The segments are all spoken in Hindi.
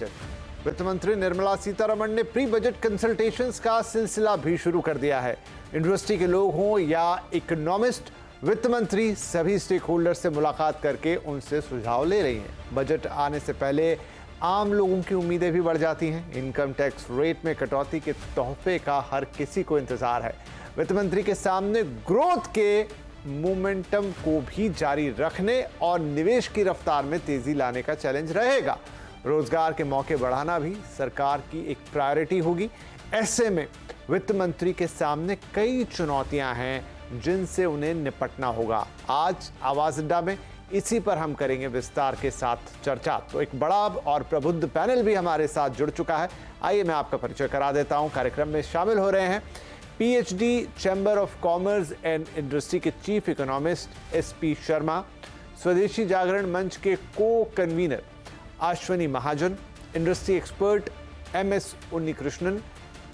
बजट। वित्त मंत्री निर्मला सीतारमण ने प्री बजट कंसल्टेशंस का सिलसिला भी शुरू कर दिया है। यूनिवर्सिटी के लोग हों या इकोनॉमिस्ट, वित्त मंत्री सभी स्टेक होल्डर से मुलाकात करके उनसे सुझाव ले रही हैं। बजट आने से पहले आम लोगों की उम्मीदें भी बढ़ जाती हैं। इनकम टैक्स रेट में कटौती के तोहफे का हर किसी को इंतजार है। वित्त मंत्री के सामने ग्रोथ के मोमेंटम को भी जारी रखने और निवेश की रफ्तार में तेजी लाने का चैलेंज रहेगा। रोजगार के मौके बढ़ाना भी सरकार की एक प्रायोरिटी होगी। ऐसे में वित्त मंत्री के सामने कई चुनौतियां हैं जिनसे उन्हें निपटना होगा। आज आवाज अड्डा में इसी पर हम करेंगे विस्तार के साथ चर्चा। तो एक बड़ा और प्रबुद्ध पैनल भी हमारे साथ जुड़ चुका है। आइए मैं आपका परिचय करा देता हूं। कार्यक्रम में शामिल हो रहे हैं PhD chamber of commerce and industry के chief economist SP Sharma, Swadeshi Jagran Manch के co-convener Ashwani Mahajan, industry expert MS Unnikrishnan,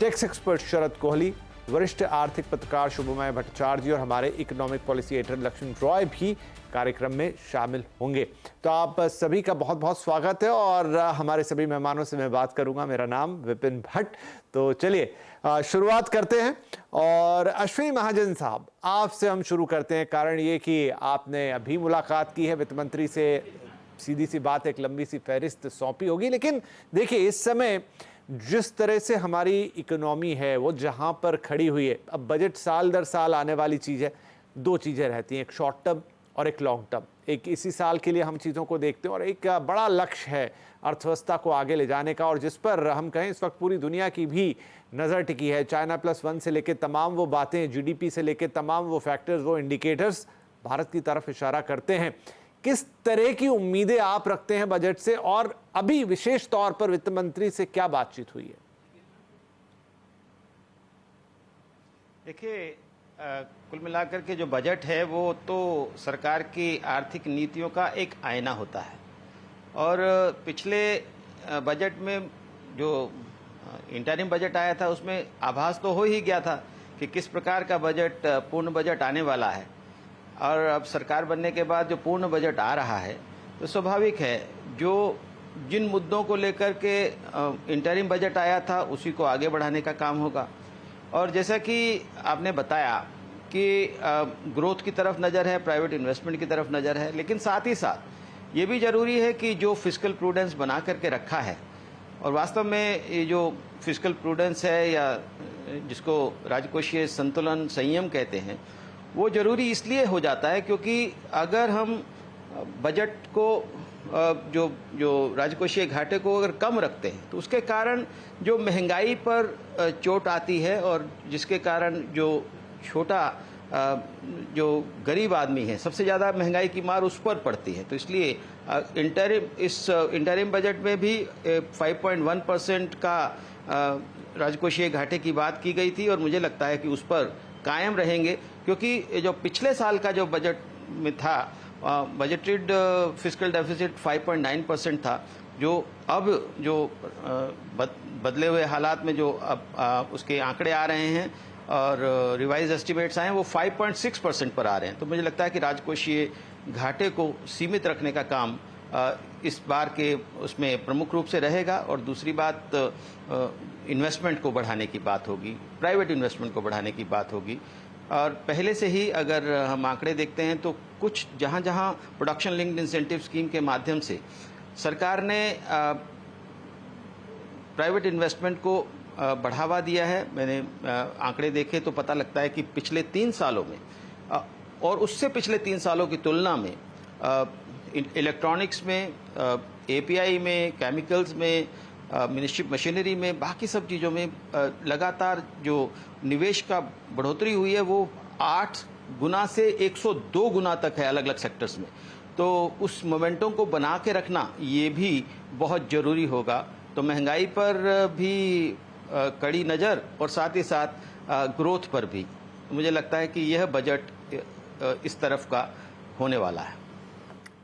tax expert Sharad Kohli, वरिष्ठ आर्थिक पत्रकार शुभमय भट्टाचार्य जी और हमारे economic policy editor Laxman Roy भी कार्यक्रम में शामिल होंगे। तो आप सभी का बहुत बहुत स्वागत है और हमारे सभी मेहमानों से मैं बात करूंगा। मेरा नाम विपिन भट्ट। तो चलिए शुरुआत करते हैं और अश्विनी महाजन साहब आपसे हम शुरू करते हैं। कारण ये कि आपने अभी मुलाकात की है वित्त मंत्री से, सीधी सी बात, एक लंबी सी फहरिस्त सौंपी होगी। लेकिन देखिए इस समय जिस तरह से हमारी इकोनॉमी है वो जहां पर खड़ी हुई है, अब बजट साल दर साल आने वाली चीज़ है। दो चीज़ें रहती हैं, एक शॉर्ट टर्म और एक लॉन्ग टर्म। एक इसी साल के लिए हम चीज़ों को देखते हैं और एक बड़ा लक्ष्य है अर्थव्यवस्था को आगे ले जाने का, और जिस पर हम कहें इस वक्त पूरी दुनिया की भी नज़र टिकी है। China+1 से लेकर तमाम वो बातें, जीडीपी से लेकर तमाम वो फैक्टर्स, वो इंडिकेटर्स भारत की तरफ इशारा करते हैं। किस तरह की उम्मीदें आप रखते हैं बजट से, और अभी विशेष तौर पर वित्त मंत्री से क्या बातचीत हुई है? देखिए, कुल मिलाकर के जो बजट है वो तो सरकार की आर्थिक नीतियों का एक आईना होता है। और पिछले बजट में जो इंटरिम बजट आया था उसमें आभास तो हो ही गया था कि किस प्रकार का बजट, पूर्ण बजट आने वाला है। और अब सरकार बनने के बाद जो पूर्ण बजट आ रहा है तो स्वाभाविक है जो जिन मुद्दों को लेकर के इंटरिम बजट आया था उसी को आगे बढ़ाने का काम होगा। और जैसा कि आपने बताया कि ग्रोथ की तरफ नज़र है, प्राइवेट इन्वेस्टमेंट की तरफ नज़र है, लेकिन साथ ही साथ ये भी ज़रूरी है कि जो फिस्कल प्रूडेंस बना करके रखा है, और वास्तव में ये जो फिस्कल प्रूडेंस है या जिसको राजकोषीय संतुलन संयम कहते हैं, वो ज़रूरी इसलिए हो जाता है क्योंकि अगर हम बजट को जो राजकोषीय घाटे को अगर कम रखते हैं तो उसके कारण जो महंगाई पर चोट आती है और जिसके कारण जो छोटा जो गरीब आदमी है सबसे ज़्यादा महंगाई की मार उस पर पड़ती है। तो इसलिए इंटरिम बजट में भी 5.1% का राजकोषीय घाटे की बात की गई थी और मुझे लगता है कि उस पर कायम रहेंगे, क्योंकि जो पिछले साल का जो बजट में था बजटेड फिस्कल डेफिसिट 5.9% था, जो अब जो बदले हुए हालात में जो अब उसके आंकड़े आ रहे हैं और रिवाइज एस्टिमेट्स आए हैं वो 5.6% पर आ रहे हैं। तो मुझे लगता है कि राजकोषीय घाटे को सीमित रखने का काम इस बार के उसमें प्रमुख रूप से रहेगा। और दूसरी बात इन्वेस्टमेंट को बढ़ाने की बात होगी, प्राइवेट इन्वेस्टमेंट को बढ़ाने की बात होगी। और पहले से ही अगर हम आंकड़े देखते हैं तो कुछ जहां जहां प्रोडक्शन लिंक्ड इंसेंटिव स्कीम के माध्यम से सरकार ने प्राइवेट इन्वेस्टमेंट को बढ़ावा दिया है। मैंने आंकड़े देखे तो पता लगता है कि पिछले 3 सालों में और उससे पिछले 3 सालों की तुलना में इलेक्ट्रॉनिक्स में, एपीआई में, केमिकल्स में, मशीनरी में, बाकी सब चीज़ों में लगातार जो निवेश का बढ़ोतरी हुई है वो 8 गुना से 102 गुना तक है अलग अलग सेक्टर्स में। तो उस मोमेंटम को बना के रखना ये भी बहुत ज़रूरी होगा। तो महंगाई पर भी कड़ी नज़र और साथ ही साथ ग्रोथ पर भी मुझे लगता है कि यह बजट इस तरफ का होने वाला है।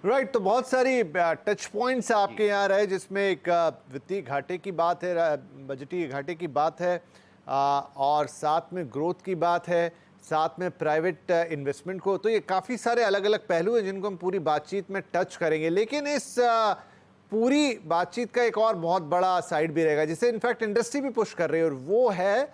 राइट, तो बहुत सारी टच पॉइंट्स आपके यहाँ रहे, जिसमें एक वित्तीय घाटे की बात है, बजटीय घाटे की बात है, और साथ में ग्रोथ की बात है, साथ में प्राइवेट इन्वेस्टमेंट को। तो ये काफ़ी सारे अलग अलग पहलू हैं जिनको हम पूरी बातचीत में टच करेंगे। लेकिन इस पूरी बातचीत का एक और बहुत बड़ा साइड भी रहेगा जिसे इनफैक्ट इंडस्ट्री भी पुश कर रही है, और वो है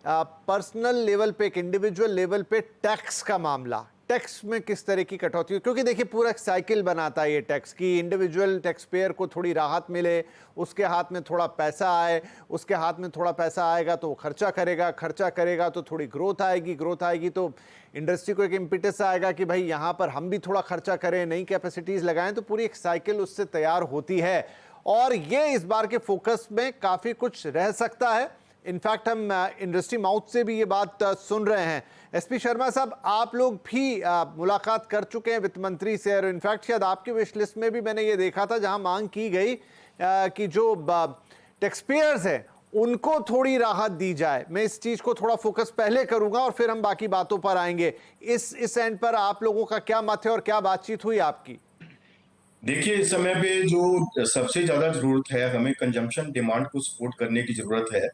पर्सनल लेवल पे, एक इंडिविजुअल लेवल पे टैक्स का मामला। टैक्स में किस तरह की कटौती हो, क्योंकि देखिए पूरा एक साइकिल बनाता है ये टैक्स की। इंडिविजुअल टैक्स पेयर को थोड़ी राहत मिले, उसके हाथ में थोड़ा पैसा आए, उसके हाथ में थोड़ा पैसा आएगा तो वो खर्चा करेगा, खर्चा करेगा तो थोड़ी ग्रोथ आएगी, ग्रोथ आएगी तो इंडस्ट्री को एक इम्पिटस आएगा कि भाई यहाँ पर हम भी थोड़ा खर्चा करें, नई कैपेसिटीज लगाएं, तो पूरी एक साइकिल उससे तैयार होती है। और ये इस बार के फोकस में काफी कुछ रह सकता है। इनफैक्ट हम इंडस्ट्री माउथ से भी ये बात सुन रहे हैं। एसपी शर्मा साहब, आप लोग भी मुलाकात कर चुके हैं वित्त मंत्री से, और इनफैक्ट शायद आपकी विश लिस्ट में भी मैंने ये देखा था जहां मांग की गई कि जो टैक्स पेयर्स हैं उनको थोड़ी राहत दी जाए। मैं इस चीज को थोड़ा फोकस पहले करूंगा और फिर हम बाकी बातों पर आएंगे। इस एंड पर आप लोगों का क्या मत है और क्या बातचीत हुई आपकी? देखिए, इस समय पे जो सबसे ज्यादा जरूरत है, हमें कंजम्पशन डिमांड को सपोर्ट करने की जरूरत है।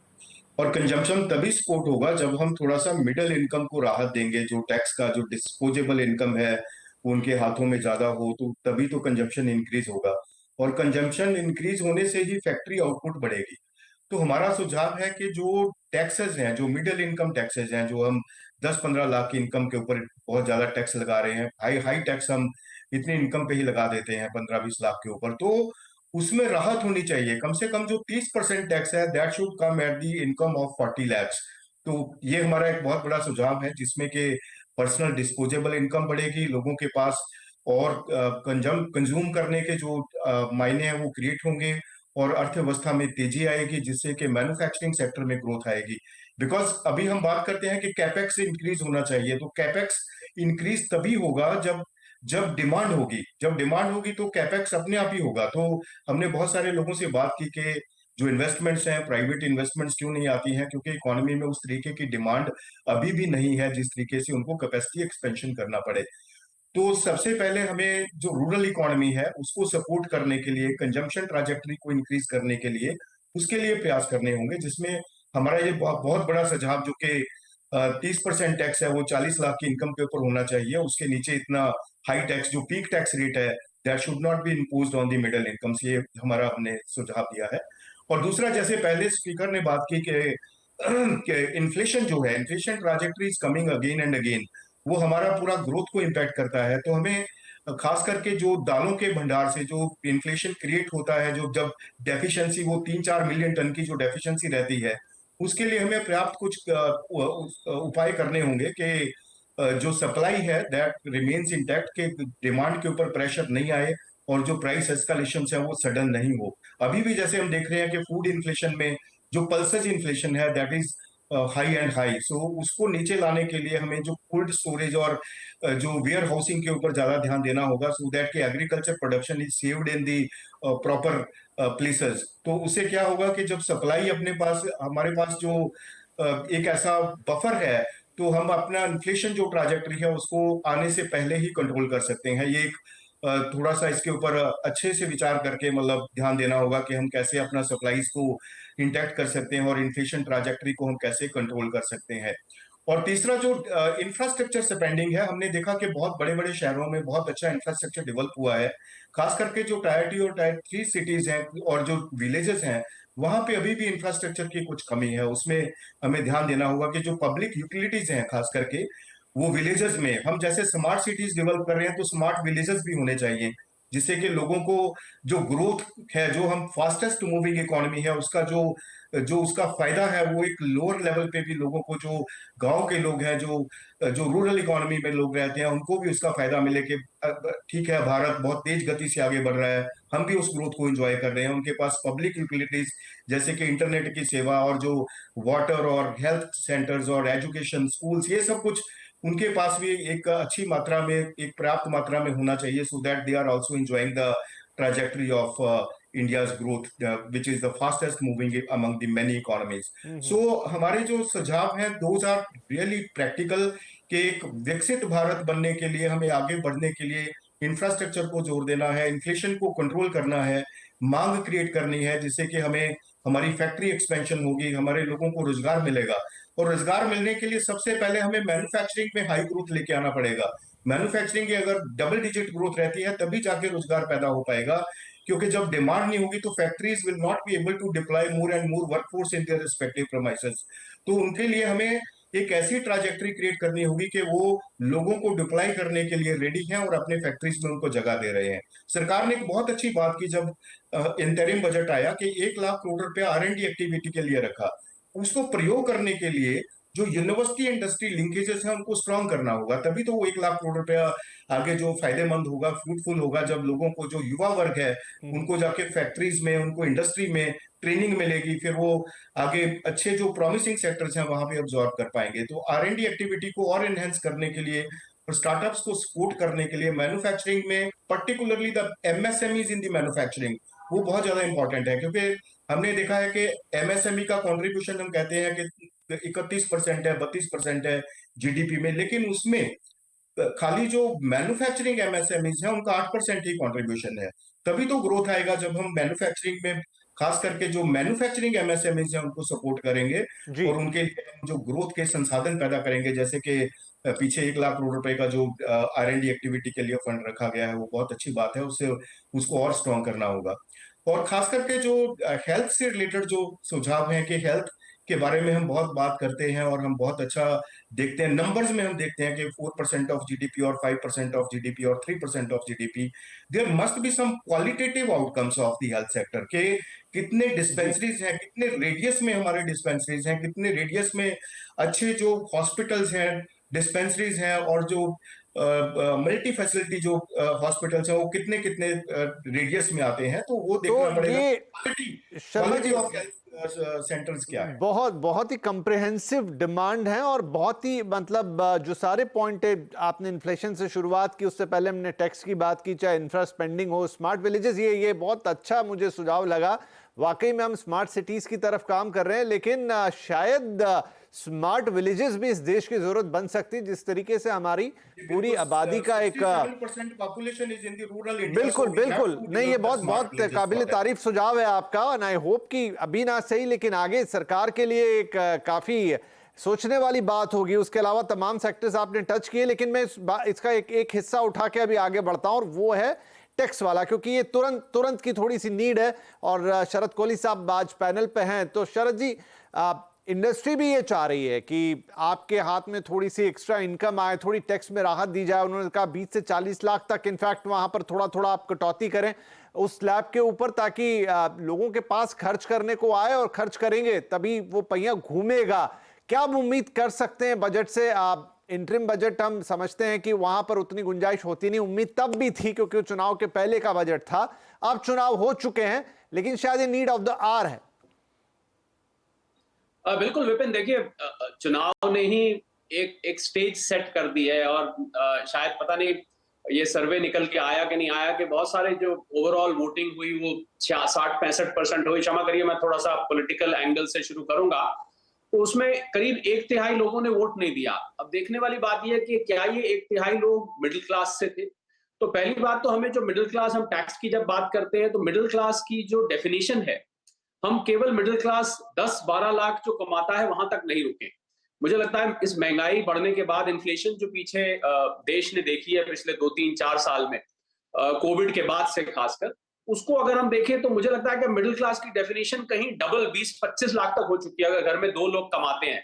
और कंजम्पशन तभी सपोर्ट होगा जब हम थोड़ा सा मिडिल इनकम को राहत देंगे। जो टैक्स का जो डिस्पोजेबल इनकम है वो उनके हाथों में ज्यादा हो, तो तभी तो कंजम्पशन इंक्रीज होगा। और कंजम्पशन इंक्रीज होने से ही फैक्ट्री आउटपुट बढ़ेगी। तो हमारा सुझाव है कि जो टैक्सेस हैं, जो मिडिल इनकम टैक्सेस हैं, जो हम 10-15 लाख की इनकम के ऊपर बहुत ज्यादा टैक्स लगा रहे हैं, हाई हाई टैक्स हम इतनी इनकम पे ही लगा देते हैं 15-20 लाख के ऊपर, तो उसमें राहत होनी चाहिए। कम से कम जो 30% टैक्स है that should come at the income of 40 lakhs. तो ये हमारा एक बहुत बड़ा सुझाव है जिसमें कि पर्सनल डिस्पोजेबल इनकम बढ़ेगी, लोगों के पास और कंज्यूम करने के जो मायने हैं वो क्रिएट होंगे, और अर्थव्यवस्था में तेजी आएगी जिससे कि मैन्युफैक्चरिंग सेक्टर में ग्रोथ आएगी। बिकॉज अभी हम बात करते हैं कि कैपेक्स इंक्रीज होना चाहिए, तो कैपेक्स इंक्रीज तभी होगा जब जब डिमांड होगी। जब डिमांड होगी तो कैपेक्स अपने आप ही होगा। तो हमने बहुत सारे लोगों से बात की कि जो इन्वेस्टमेंट्स हैं, प्राइवेट इन्वेस्टमेंट्स क्यों नहीं आती हैं, क्योंकि इकोनॉमी में उस तरीके की डिमांड अभी भी नहीं है जिस तरीके से उनको कैपेसिटी एक्सपेंशन करना पड़े। तो सबसे पहले हमें जो रूरल इकोनॉमी है उसको सपोर्ट करने के लिए, कंजम्पशन ट्राजेक्टरी को इंक्रीज करने के लिए, उसके लिए प्रयास करने होंगे, जिसमें हमारा ये बहुत बड़ा सुझाव जो कि 30% टैक्स है वो 40 लाख की इनकम के ऊपर होना चाहिए। उसके नीचे इतना हाई टैक्स, जो पीक टैक्स रेट है, that should not be imposed on the middle income. ये हमारा हमने सुझाव दिया है। और दूसरा, जैसे पहले स्पीकर ने बात की कि इन्फ्लेशन जो है, inflation trajectory is coming again and again, वो हमारा पूरा ग्रोथ को इम्पैक्ट करता है। तो हमें खास करके जो दालों के भंडार से जो इन्फ्लेशन क्रिएट होता है, जो जब डेफिशिएंसी वो 3-4 मिलियन टन की जो डेफिशिएंसी रहती है, उसके लिए हमें पर्याप्त कुछ उपाय करने होंगे कि जो सप्लाई है दैट रिमेन्स इंटैक्ट, के डिमांड के ऊपर प्रेशर नहीं आए और जो प्राइस एस्केलेशन है वो सडन नहीं हो। अभी भी जैसे हम देख रहे हैं कि फूड इन्फ्लेशन में जो पल्सेज इन्फ्लेशन है that is high and high, so उसको नीचे लाने के लिए हमें जो कोल्ड स्टोरेज और जो वेयर हाउसिंग के ऊपर ज्यादा ध्यान देना होगा, सो दैट कि agriculture production is saved in the proper places. तो उससे क्या होगा कि जब सप्लाई अपने पास, हमारे पास जो एक ऐसा बफर है, तो हम अपना इन्फ्लेशन जो ट्राजेक्टरी है उसको आने से पहले ही कंट्रोल कर सकते हैं। ये एक थोड़ा सा इसके ऊपर अच्छे से विचार करके मतलब ध्यान देना होगा कि हम कैसे अपना सप्लाईज को इंटैक्ट कर सकते हैं और इन्फ्लेशन ट्राजेक्टरी को हम कैसे कंट्रोल कर सकते हैं। और तीसरा, जो इंफ्रास्ट्रक्चर स्पेंडिंग है, हमने देखा कि बहुत बड़े बड़े शहरों में बहुत अच्छा इंफ्रास्ट्रक्चर डेवलप हुआ है। खास करके जो टायर 2 और टायर 3 सिटीज हैं और जो विलेजेस हैं, वहां पे अभी भी इंफ्रास्ट्रक्चर की कुछ कमी है। उसमें हमें ध्यान देना होगा कि जो पब्लिक यूटिलिटीज हैं, खास करके वो विलेजेस में, हम जैसे स्मार्ट सिटीज डेवलप कर रहे हैं तो स्मार्ट विलेजेस भी होने चाहिए, जिससे कि लोगों को जो ग्रोथ है, जो हम फास्टेस्ट मूविंग इकोनॉमी है, उसका जो जो उसका फायदा है वो एक लोअर लेवल पे भी लोगों को, जो गांव के लोग हैं, जो जो रूरल इकोनॉमी में लोग रहते हैं, उनको भी उसका फायदा मिले कि ठीक है, भारत बहुत तेज गति से आगे बढ़ रहा है, हम भी उस ग्रोथ को एंजॉय कर रहे हैं। उनके पास पब्लिक यूटिलिटीज जैसे कि इंटरनेट की सेवा और जो वाटर और हेल्थ सेंटर्स और एजुकेशन स्कूल्स, ये सब कुछ उनके पास भी एक अच्छी मात्रा में, एक पर्याप्त मात्रा में होना चाहिए, so that they are also enjoying the trajectory of India's growth, which is the fastest moving among the many economies. So हमारे जो सुझाव हैं, those are really practical, कि एक विकसित भारत बनने के लिए, हमें आगे बढ़ने के लिए इंफ्रास्ट्रक्चर को जोर देना है, इन्फ्लेशन को कंट्रोल करना है, मांग क्रिएट करनी है, जिससे कि हमें हमारी फैक्ट्री एक्सपेंशन होगी, हमारे लोगों को रोजगार मिलेगा। और रोजगार मिलने के लिए सबसे पहले हमें मैन्युफैक्चरिंग में हाई ग्रोथ लेके आना पड़ेगा। मैन्युफैक्चरिंग की अगर डबल डिजिट ग्रोथ रहती है तभी जाके रोजगार पैदा हो पाएगा। क्योंकि जब डिमांड नहीं होगी तो factories will not be able to deploy more and more workforce in their respective premises. तो उनके लिए हमें एक ऐसी ट्राजेक्टरी क्रिएट करनी होगी कि वो लोगों को डिप्लॉय करने के लिए रेडी हैं और अपने फैक्ट्रीज में उनको जगह दे रहे हैं। सरकार ने एक बहुत अच्छी बात की जब इंटरिम बजट आया कि 1 लाख करोड़ रुपया R&D एक्टिविटी के लिए रखा। उसको प्रयोग करने के लिए जो यूनिवर्सिटी इंडस्ट्री लिंकेजेस हैं उनको स्ट्रांग करना होगा, तभी तो वो 1 लाख करोड़ रुपया आगे जो फायदेमंद होगा, फ्रूटफुल होगा, जब लोगों को जो युवा वर्ग है उनको जाके फैक्ट्रीज में, उनको इंडस्ट्री में ट्रेनिंग मिलेगी, फिर वो आगे अच्छे जो प्रॉमिसिंग सेक्टर्स हैं वहां पे अब्सॉर्ब कर पाएंगे। तो R&D एक्टिविटी को और एनहेंस करने के लिए, स्टार्टअप्स को सपोर्ट करने के लिए, मैन्युफैक्चरिंग में particularly the MSMEs in the manufacturing वो बहुत ज्यादा इंपॉर्टेंट है, क्योंकि हमने देखा है कि MSME का कंट्रीब्यूशन हम कहते हैं कि 31% है, 32% है GDP में, लेकिन उसमें खाली जो मैन्युफैक्चरिंग MSMEs है उनका 8% ही कंट्रीब्यूशन है। तभी तो ग्रोथ आएगा जब हम मैन्युफैक्चरिंग में खास करके जो मैन्युफैक्चरिंग MSMEs हैं उनको सपोर्ट करेंगे जी। और उनके लिए हम जो ग्रोथ के संसाधन पैदा करेंगे, जैसे कि पीछे 1 लाख करोड़ रुपए का जो R&D एक्टिविटी के लिए फंड रखा गया है वो बहुत अच्छी बात है, उससे उसको और स्ट्रॉन्ग करना होगा। और खास करके जो हेल्थ से रिलेटेड जो सुझाव हैं कि हेल्थ के बारे में हम बहुत बात करते हैं और हम बहुत अच्छा देखते हैं, नंबर्स में हम देखते हैं कि 4% ऑफ GDP और 5% ऑफ GDP और 3% of GDP, there must be some qualitative outcomes of the health sector के कितने डिस्पेंसरीज हैं, कितने रेडियस में हमारे डिस्पेंसरीज हैं, कितने रेडियस में अच्छे जो हॉस्पिटल्स हैं, डिस्पेंसरीज हैं और जो मल्टी फैसिलिटी जो हॉस्पिटल्स हैं वो कितने कितने रेडियस में आते हैं, तो वो देखना पड़ेगा। ये Sharma ji, quality of health centres क्या है। बहुत बहुत ही कंप्रिहेंसिव डिमांड है और बहुत ही मतलब जो सारे पॉइंट है, आपने इन्फ्लेशन से शुरुआत की, उससे पहले हमने टैक्स की बात की, चाहे इंफ्रा स्पेंडिंग हो, स्मार्ट विलेजेस, ये बहुत अच्छा मुझे सुझाव लगा। वाकई में हम स्मार्ट सिटीज की तरफ काम कर रहे हैं, लेकिन शायद स्मार्ट विलेजेस भी इस देश की जरूरत बन सकती है, जिस तरीके से हमारी पूरी आबादी का एक population is in the rural India. बिल्कुल बिल्कुल नहीं, ये बहुत बहुत काबिल तारीफ सुझाव है आपका, एंड आई होप कि अभी ना सही लेकिन आगे सरकार के लिए एक काफी सोचने वाली बात होगी। उसके अलावा तमाम सेक्टर्स आपने टच किए, लेकिन मैं इसका एक हिस्सा उठा के अभी आगे बढ़ता हूं और वो है टैक्स वाला, क्योंकि ये तुरंत की थोड़ी सी नीड है। और शरद कोहली साहब आज पैनल पे हैं, तो शरद जी, इंडस्ट्री भी ये चाह रही है कि आपके हाथ में थोड़ी सी एक्स्ट्रा इनकम आए, थोड़ी टैक्स में राहत दी जाए। उन्होंने कहा 20 से 40 लाख तक, इनफैक्ट वहां पर थोड़ा थोड़ा आप कटौती करें उस स्लैब के ऊपर, ताकि लोगों के पास खर्च करने को आए, और खर्च करेंगे तभी वो पहिया घूमेगा। क्या आप उम्मीद कर सकते हैं बजट से? इंटरिम बजट हम समझते हैं कि वहां पर उतनी गुंजाइश होती नहीं, उम्मीद तब भी थी क्योंकि चुनाव के पहले का बजट था, अब चुनाव हो चुके हैं, लेकिन शायद ये नीड ऑफ द आवर है। बिल्कुल विपिन, देखिए चुनाव ने ही एक स्टेज सेट कर दी है और शायद पता नहीं ये सर्वे निकल के आया कि नहीं आया कि बहुत सारे जो ओवरऑल वोटिंग हुई वो 60-65% हुई। क्षमा करिए, मैं थोड़ा सा पॉलिटिकल एंगल से शुरू करूंगा। तो उसमें करीब 1/3 लोगों ने वोट नहीं दिया। अब देखने वाली बात यह है कि क्या ये 1/3 लोग मिडिल क्लास से थे? तो पहली बात तो हमें जो मिडिल क्लास, हम टैक्स की जब बात करते हैं तो मिडिल क्लास की जो डेफिनेशन है, हम केवल मिडिल क्लास 10-12 लाख जो कमाता है वहां तक नहीं रुके। मुझे लगता है इस महंगाई बढ़ने के बाद, इन्फ्लेशन जो पीछे देश ने देखी है पिछले 2-3-4 साल में, कोविड के बाद से खासकर, उसको अगर हम देखें तो मुझे लगता है कि मिडिल क्लास की डेफिनेशन कहीं डबल 20-25 लाख तक हो चुकी है। अगर घर में 2 लोग कमाते हैं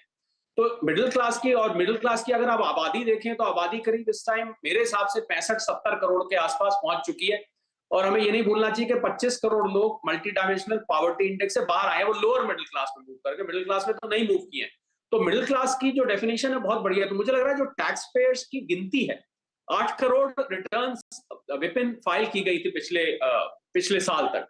तो मिडिल क्लास की, और मिडिल क्लास की अगर आप आबादी देखें तो आबादी करीब इस टाइम मेरे हिसाब से 65-70 करोड़ के आसपास पहुंच चुकी है। और हमें ये नहीं भूलना चाहिए कि 25 करोड़ लोग मल्टी डायमेंशनल पॉवर्टी इंडेक्स से बाहर आए, वो लोअर मिडिल क्लास में मूव करके मिडिल क्लास में तो नहीं मूव किए। तो मिडिल क्लास की जो डेफिनेशन है बहुत बढ़िया है। तो मुझे लग रहा है जो टैक्स पेयर्स की गिनती है, 8 करोड़ रिटर्न्स विपिन फाइल की गई थी पिछले साल तक,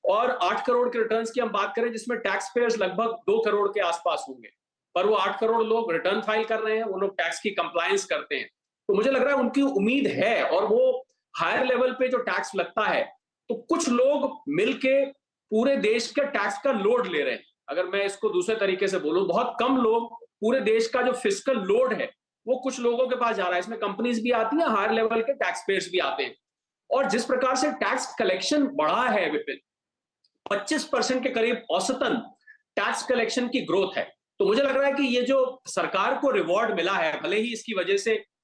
और 8 करोड़ के रिटर्न्स की हम बात करें जिसमें टैक्स पेयर्स लगभग 2 करोड़ के आसपास होंगे, पर वो 8 करोड़ लोग रिटर्न फाइल कर रहे हैं, वो लोग टैक्स की कंप्लायंस करते हैं। तो मुझे लग रहा है उनकी उम्मीद है, और वो हायर लेवल पे जो टैक्स लगता है तो कुछ लोग मिलके पूरे देश के टैक्स का लोड ले रहे हैं। अगर मैं इसको दूसरे तरीके से बोलूं, बहुत कम लोग, पूरे देश का जो फिस्कल लोड है वो कुछ लोगों के पास जा रहा है। इसमें कंपनीज भी आती हैं, हायर लेवल के टैक्स पेयर्स भी आते हैं। और जिस प्रकार से टैक्स कलेक्शन बढ़ा है विपिन, 25% के करीब औसतन टैक्स कलेक्शन की ग्रोथ है। तो मुझे लग रहा है कि ये जो सरकार को रिवॉर्ड मिला है, भले ही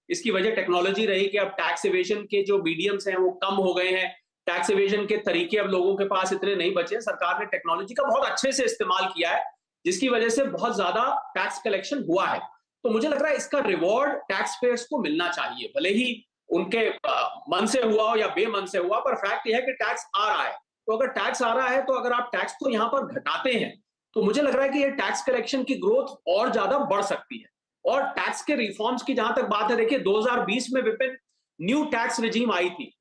इसकी वजह टेक्नोलॉजी रही कि अब टैक्स इवेजन के जो मीडियम्स हैं वो कम हो गए हैं, टैक्स एवेजन के तरीके अब लोगों के पास इतने नहीं बचे। सरकार ने टेक्नोलॉजी का बहुत अच्छे से इस्तेमाल किया है, जिसकी वजह से बहुत ज्यादा टैक्स कलेक्शन हुआ है। तो मुझे लग रहा है इसका रिवॉर्ड टैक्स पेयर्स को मिलना चाहिए, भले ही उनके मन से हुआ हो या बेमन से हुआ, पर फैक्ट यह है कि टैक्स आ रहा है। तो अगर टैक्स आ रहा है, तो अगर आप टैक्स को यहां पर घटाते हैं, तो मुझे लग रहा है कि ये टैक्स कलेक्शन की ग्रोथ और ज्यादा बढ़ सकती है। और टैक्स के रिफॉर्म्स की जहां तक बात है, देखिए 2020 में विपिन न्यू टैक्स रिजीम आई थी।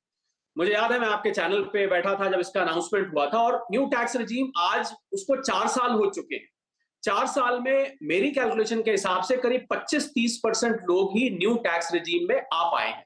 मुझे याद है मैं आपके चैनल पे बैठा था जब इसका अनाउंसमेंट हुआ था, और न्यू टैक्स रिजीम आज उसको 4 साल हो चुके हैं। 4 साल में मेरी कैलकुलेशन के हिसाब से करीब 25-30% लोग ही न्यू टैक्स रिजीम में आ पाए हैं।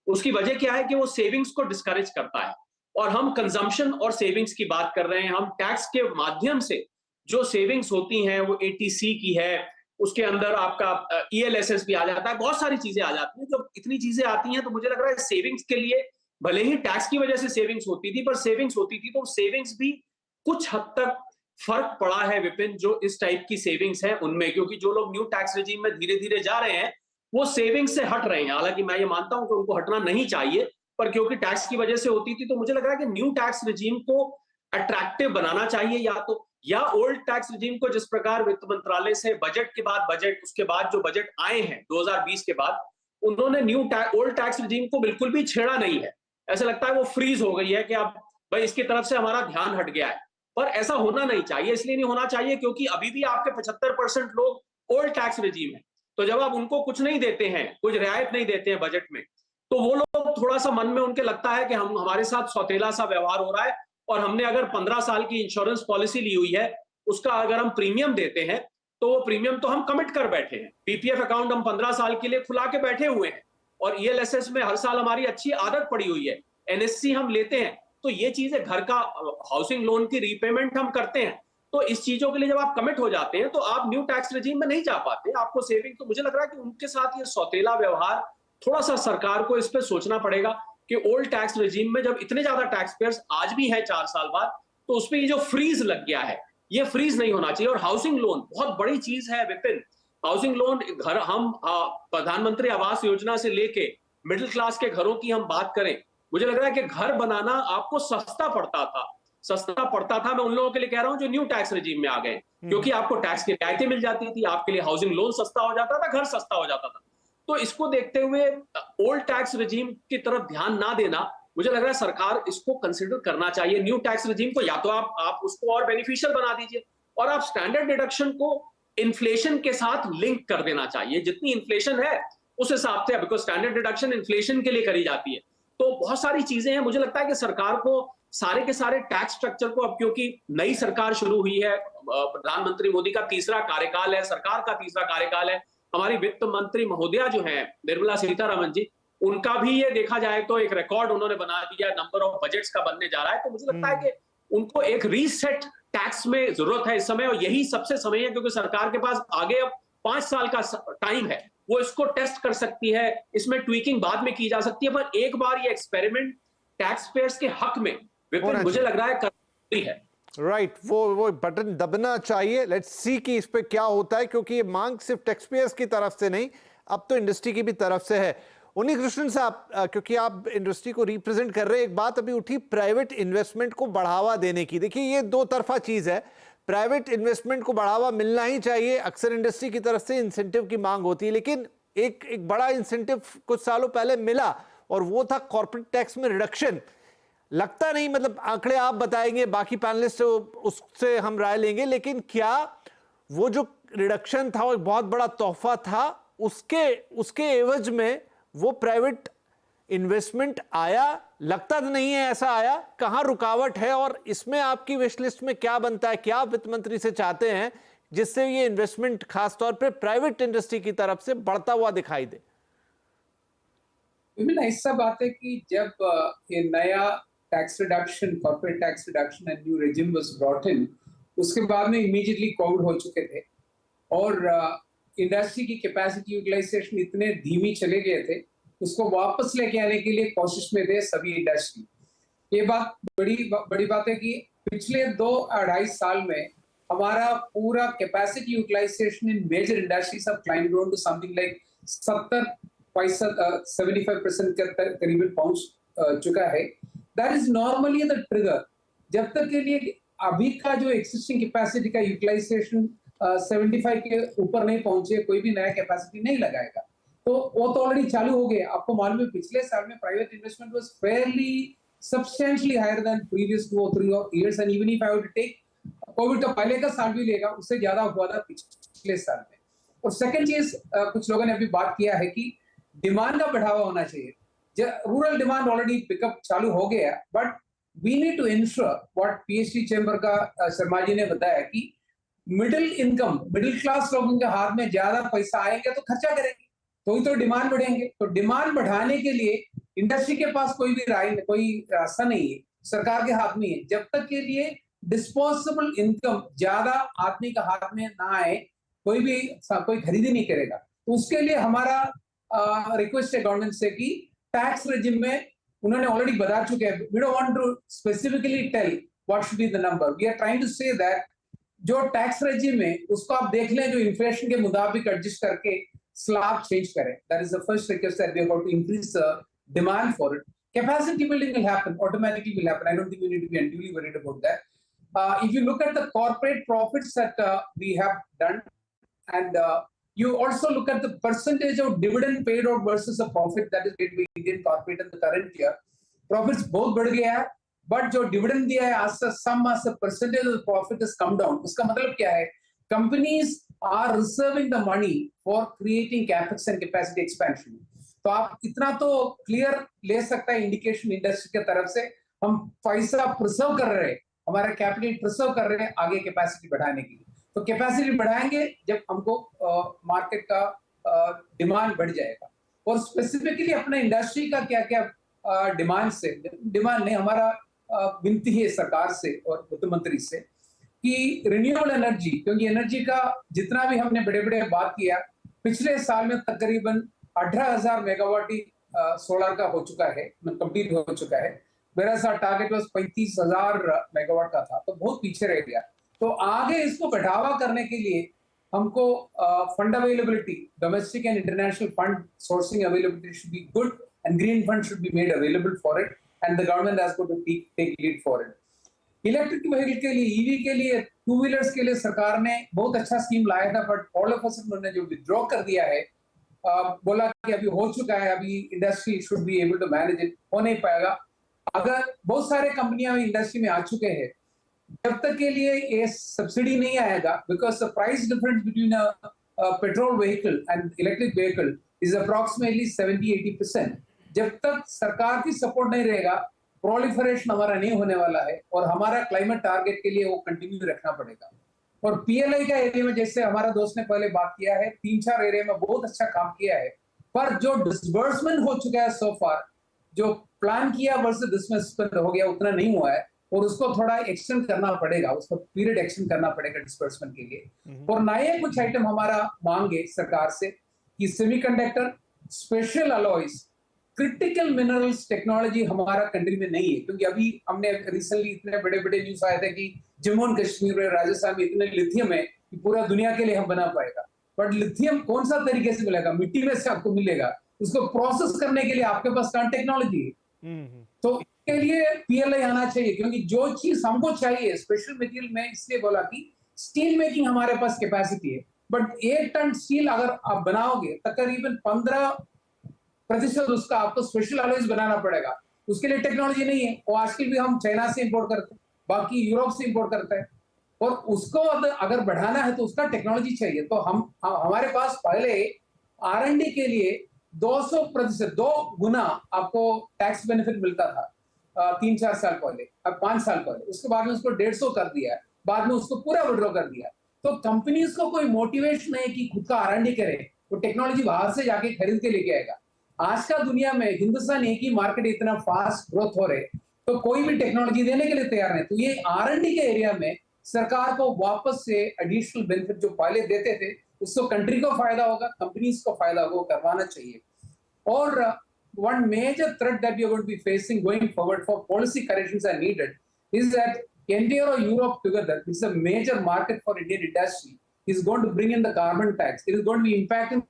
उसकी वजह क्या है कि वो सेविंग्स को डिस्करेज करता है, और हम कंजम्पशन और सेविंग्स की बात कर रहे हैं। हम टैक्स के माध्यम से जो सेविंग्स होती हैं वो एटीसी की है, उसके अंदर आपका ईएलएसएस भी आ जाता है, बहुत सारी चीजें आ जाती हैं। जब इतनी चीजें आती हैं तो मुझे लग रहा है सेविंग्स के लिए भले ही टैक्स की वजह से सेविंग्स होती थी, पर सेविंग्स होती थी तो सेविंग्स भी कुछ हद तक फर्क पड़ा है विपिन, जो इस टाइप की सेविंग्स है उनमें, क्योंकि जो लोग न्यू टैक्स रिजीम में धीरे धीरे जा रहे हैं वो सेविंग्स से हट रहे हैं। हालांकि मैं ये मानता हूं कि उनको हटना नहीं चाहिए, पर क्योंकि टैक्स की वजह से होती थी, तो मुझे लग रहा है कि न्यू टैक्स रिजीम को अट्रैक्टिव बनाना चाहिए, या ओल्ड टैक्स रिजीम को, जिस प्रकार वित्त मंत्रालय से बजट के बाद बजट, उसके बाद जो बजट आए हैं 2020 के बाद, उन्होंने ओल्ड टैक्स रिजीम को बिल्कुल भी छेड़ा नहीं है। ऐसा लगता है वो फ्रीज हो गई है कि अब भाई इसकी तरफ से हमारा ध्यान हट गया है, पर ऐसा होना नहीं चाहिए। इसलिए नहीं होना चाहिए क्योंकि अभी भी आपके 75% लोग ओल्ड टैक्स रिजीम है। तो जब आप उनको कुछ नहीं देते हैं, कुछ रियायत नहीं देते हैं बजट में, तो वो लोग थोड़ा सा मन में उनके लगता है कि हमारे साथ सौतेला सा व्यवहार हो रहा है, और हमने अगर 15 साल की इंश्योरेंस पॉलिसी ली हुई है, उसका अगर हम प्रीमियम देते हैं, तो वो प्रीमियम तो हम कमिट कर बैठे हैं। पीपीएफ अकाउंट हम 15 साल के लिए खुला के बैठे हुए हैं, और ईएलएसएस में हर साल हमारी अच्छी आदत पड़ी हुई है, एनएससी हम लेते हैं, तो ये चीजें, घर का हाउसिंग लोन की रीपेमेंट हम करते हैं। तो इस चीजों के लिए जब आप कमिट हो जाते हैं, तो आप न्यू टैक्स रिजीम में नहीं जा पाते, आपको सेविंग। तो मुझे लग रहा है कि उनके साथ ये सौतेला व्यवहार, थोड़ा सा सरकार को इस पे सोचना पड़ेगा कि ओल्ड टैक्स रिजीम में जब इतने ज्यादा टैक्स पेयर्स आज भी हैं 4 साल बाद, तो उसपे ये जो फ्रीज लग गया है, ये फ्रीज नहीं होना चाहिए। और हाउसिंग लोन बहुत बड़ी चीज है विपिन। हाउसिंग लोन, घर, हम प्रधानमंत्री आवास योजना से लेके मिडिल क्लास के घरों की हम बात करें, मुझे लग रहा है कि घर बनाना आपको सस्ता पड़ता था। मैं उन लोगों के लिए कह रहा हूं जो न्यू टैक्स रिजीम में आ गए, क्योंकि आपको टैक्स की रियायतें मिल जाती थी, आपके लिए हाउसिंग लोन सस्ता हो जाता था, घर सस्ता हो जाता था। तो इसको देखते हुए ओल्ड टैक्स रिजीम की तरफ ध्यान ना देना, मुझे लग रहा है सरकार इसको कंसिडर करना चाहिए। न्यू टैक्स रिजीम को या तो आप उसको और बेनिफिशियल बना दीजिए, और आप स्टैंडर्ड डिडक्शन को इन्फ्लेशन के साथ लिंक कर देना चाहिए। जितनी इन्फ्लेशन है उस हिसाब से, बिकॉज स्टैंडर्ड डिडक्शन इन्फ्लेशन के लिए करी जाती है। तो बहुत सारी चीजें हैं। मुझे लगता है कि सरकार को सारे के सारे टैक्स स्ट्रक्चर को, अब क्योंकि नई सरकार शुरू हुई है, प्रधानमंत्री मोदी का तीसरा कार्यकाल है, सरकार का तीसरा कार्यकाल है, हमारी वित्त मंत्री महोदया जो है निर्मला सीतारमण जी, उनका भी ये देखा जाए तो एक रिकॉर्ड उन्होंने बना दिया, नंबर ऑफ बजट्स का बनने जा रहा है। तो मुझे लगता है कि उनको एक रीसेट टैक्स में जरूरत है इस समय, और यही सबसे समय है, क्योंकि सरकार के पास आगे अब 5 साल का टाइम है, वो इसको टेस्ट कर सकती है, इसमें ट्वीकिंग बाद में की जा सकती है, पर एक बार ये एक्सपेरिमेंट टैक्स पेयर्स के हक में मुझे लग रहा है करनी है। राइट, वो बटन दबना चाहिए। लेट्स सी कि इस पे क्या होता है, क्योंकि ये मांग सिर्फ टैक्स पेयर्स की तरफ से नहीं, अब तो इंडस्ट्री की भी तरफ से है। उन्हीं कृष्णन साहब, क्योंकि आप इंडस्ट्री को रिप्रेजेंट कर रहे हैं, एक बात अभी उठी प्राइवेट इन्वेस्टमेंट को बढ़ावा देने की। देखिए, ये दो तरफा चीज है, प्राइवेट इन्वेस्टमेंट को बढ़ावा मिलना ही चाहिए। अक्सर इंडस्ट्री की तरफ से इंसेंटिव की मांग होती है, लेकिन एक बड़ा इंसेंटिव कुछ सालों पहले मिला, और वो था कॉर्पोरेट टैक्स में रिडक्शन। लगता नहीं, मतलब आंकड़े आप बताएंगे, बाकी पैनलिस्ट उससे हम राय लेंगे, लेकिन क्या वो जो रिडक्शन था वो एक बहुत बड़ा तोहफा था, उसके एवज में वो प्राइवेट इन्वेस्टमेंट आया? लगता तो नहीं है ऐसा आया। कहां रुकावट है, और इसमें आपकी विश लिस्ट में क्या बनता है, क्या वित्त मंत्री से चाहते हैं जिससे ये इन्वेस्टमेंट खासतौर पर प्राइवेट इंडस्ट्री की तरफ से बढ़ता हुआ दिखाई दे? ऐसा बात है कि जब ये नया tax reduction, corporate tax reduction and new regime was brought in, उसके बाद में इमीडिएटली कोविड हो चुके थे, और इंडस्ट्री की कैपेसिटी यूटिलाइजेशन इतने धीमी चले गए थे, उसको वापस लेके आने के लिए कोशिश में थे सभी इंडस्ट्री। ये बात बड़ी बात है कि पिछले 2-2.5 साल में हमारा पूरा capacity utilisation in major industries have climbed to something like 75% के करीबन पहुंच चुका है। That is normally the trigger. जब तक के लिए अभी का जो एक्सिस्टिंग कैपेसिटी का यूटिलाइजेशन 75 के ऊपर नहीं पहुंचे, कोई भी नया कैपेसिटी नहीं लगाएगा। तो वो तो ऑलरेडी चालू हो गया। आपको मालूम है पिछले साल में private investment was fairly substantially higher than previous 2 or 3 years, and even if I would take COVID का पहले का साल भी लेगा, उससे ज्यादा हुआ था पिछले साल में। और सेकंड चीज, कुछ लोगों ने अभी बात किया है कि डिमांड का बढ़ावा होना चाहिए। रूरल डिमांड ऑलरेडी पिकअप चालू हो गया, but we need to ensure what PHD chamber का शर्मा जी ने बताया कि मिडिल क्लास लोगों के हाथ में ज्यादा पैसा आएगा तो खर्चा करेंगे, तो ही तो डिमांड बढ़ेंगे। तो डिमांड बढ़ाने के लिए इंडस्ट्री के पास कोई रास्ता नहीं है, सरकार के हाथ में है। जब तक के लिए डिस्पोजेबल इनकम ज्यादा आदमी का हाथ में ना आए, कोई खरीदी नहीं करेगा। तो उसके लिए हमारा रिक्वेस्ट है गवर्नमेंट से कि टैक्स रेजिम में उन्होंने ऑलरेडी बता चुके हैं, we don't want to specifically tell what should be the number, we are trying to say that जो टैक्स रेजिम है उसको आप देख लें, जो इन्फ्लेशन के मुताबिक एडजस्ट करके स्लैब चेंज करें। That is the first request that we are going to increase demand for it. Capacity building will happen, automatically will happen. I don't think we need to be unduly worried about that. If you look at the corporate profits that we have done, and you also look at the percentage of dividend paid out versus the profit that is paid by Indian corporate in the current year, profits both बढ़ गया है, but जो dividend दिया है as a percentage of the profit has come down. उसका मतलब क्या है? Companies are reserving the money for creating capex and capacity expansion. तो आप इतना तो क्लियर ले सकता है इंडिकेशन इंडस्ट्री के तरफ से, हम पैसा प्रिजर्व कर रहे हैं, हमारा कैपिटल प्रिजर्व कर रहे हैं आगे कैपेसिटी बढ़ाने के लिए। तो कैपेसिटी बढ़ाएंगे जब हमको मार्केट का डिमांड बढ़ जाएगा। और स्पेसिफिकली अपने इंडस्ट्री का क्या क्या डिमांड नहीं, हमारा विनती है सरकार से और वित्त मंत्री से कि रिन्यूएबल एनर्जी, क्योंकि एनर्जी का जितना भी हमने बड़े बड़े बात किया, पिछले साल में तकरीबन 18,000 मेगावाट सोलर का हो चुका है, कंप्लीट हो चुका है। मेरा टारगेट वाज 35,000 मेगावाट का था, तो बहुत पीछे रह गया। तो आगे इसको बढ़ावा करने के लिए हमको fund availability, domestic and international fund sourcing availability should be good, and green fund should be made available for it, and the government has got to take lead for it. Electric vehicle के लिए, ईवी के लिए, 2 व्हीलर्स के लिए सरकार ने बहुत अच्छा स्कीम लाया था, but all of a sudden उन्होंने जो विथड्रॉ कर दिया है, बोला कि अभी हो चुका है, अभी industry should be able to manage it, हो नहीं पाएगा। अगर बहुत सारे कंपनियां इंडस्ट्री में आ चुके हैं, जब तक के लिए ये सब्सिडी नहीं आएगा, because the price difference between a petrol vehicle and electric vehicle is approximately 70-80%। जब तक सरकार की सपोर्ट नहीं रहेगा, प्रोलिफरेशन हमारा नहीं होने वाला है, और हमारा क्लाइमेट टारगेट के लिए वो कंटिन्यू रखना पड़ेगा। और पीएलआई का एरिया में, जैसे हमारा दोस्त ने पहले बात किया है, 3-4 एरिया में बहुत अच्छा काम किया है, पर जो डिसबर्समेंट हो चुका है सो फार, जो प्लान किया वर्सेस डिसबर्समेंट हो गया, उतना नहीं हुआ है, और उसको थोड़ा एक्सटेंड करना पड़ेगा, उसको पीरियड एक्सटेंड करना पड़ेगा डिसबर्समेंट के लिए। और नए कुछ आइटम हमारा मांगे सरकार से कि semiconductor, special alloys, critical minerals technology हमारा कंट्री में नहीं है, क्योंकि अभी हमने रिसेंटली इतने बड़े बड़े न्यूज आए थे कि जम्मू एंड कश्मीर और राजस्थान में इतने लिथियम है कि पूरा दुनिया के लिए हम बना पाएगा। बट लिथियम कौन सा तरीके से मिलेगा? मिट्टी में से आपको मिलेगा, उसको प्रोसेस करने के लिए आपके पास कौन टेक्नोलॉजी है? तो इसके लिए पीएलआई आना चाहिए, क्योंकि जो चीज हमको चाहिए स्पेशल मटेरियल में, इसलिए बोला कि स्टील मेकिंग हमारे पास कैपेसिटी है, बट 1 टन स्टील अगर आप बनाओगे, तकरीबन 15% उसका आपको स्पेशल अलॉयज बनाना पड़ेगा। उसके लिए टेक्नोलॉजी नहीं है, वो आजकल भी हम चाइना से इंपोर्ट करते हैं, बाकी यूरोप से इंपोर्ट करते हैं, और उसको अगर बढ़ाना है तो उसका टेक्नोलॉजी चाहिए। तो हमारे पास पहले R&D के लिए 200%, 2 गुना आपको टैक्स बेनिफिट मिलता था 3-4 साल पहले, अब 5 साल पहले, उसके बाद में उसको 150 कर दिया, बाद में उसको पूरा विड्रॉ कर दिया। तो कंपनीज को कोई मोटिवेशन है कि खुद का R&D करे, वो टेक्नोलॉजी बाहर से जाके खरीद के लेके आएगा। आज का दुनिया में हिंदुस्तान एक ही मार्केट इतना फास्ट ग्रोथ हो रहे, तो कोई भी टेक्नोलॉजी देने के लिए तैयार नहीं। तो ये R&D के एरिया में सरकार को वापस से एडिशनल बेनिफिट जो पहले देते थे, उसको कंट्री को फायदा होगा, कंपनीज को फायदा होगा, करवाना चाहिए। और one major threat that we are going to be facing going forward for policy corrections are needed is that India or Europe together, which is a major market for Indian industry, is going to bring in the carbon tax. It is going to be impacting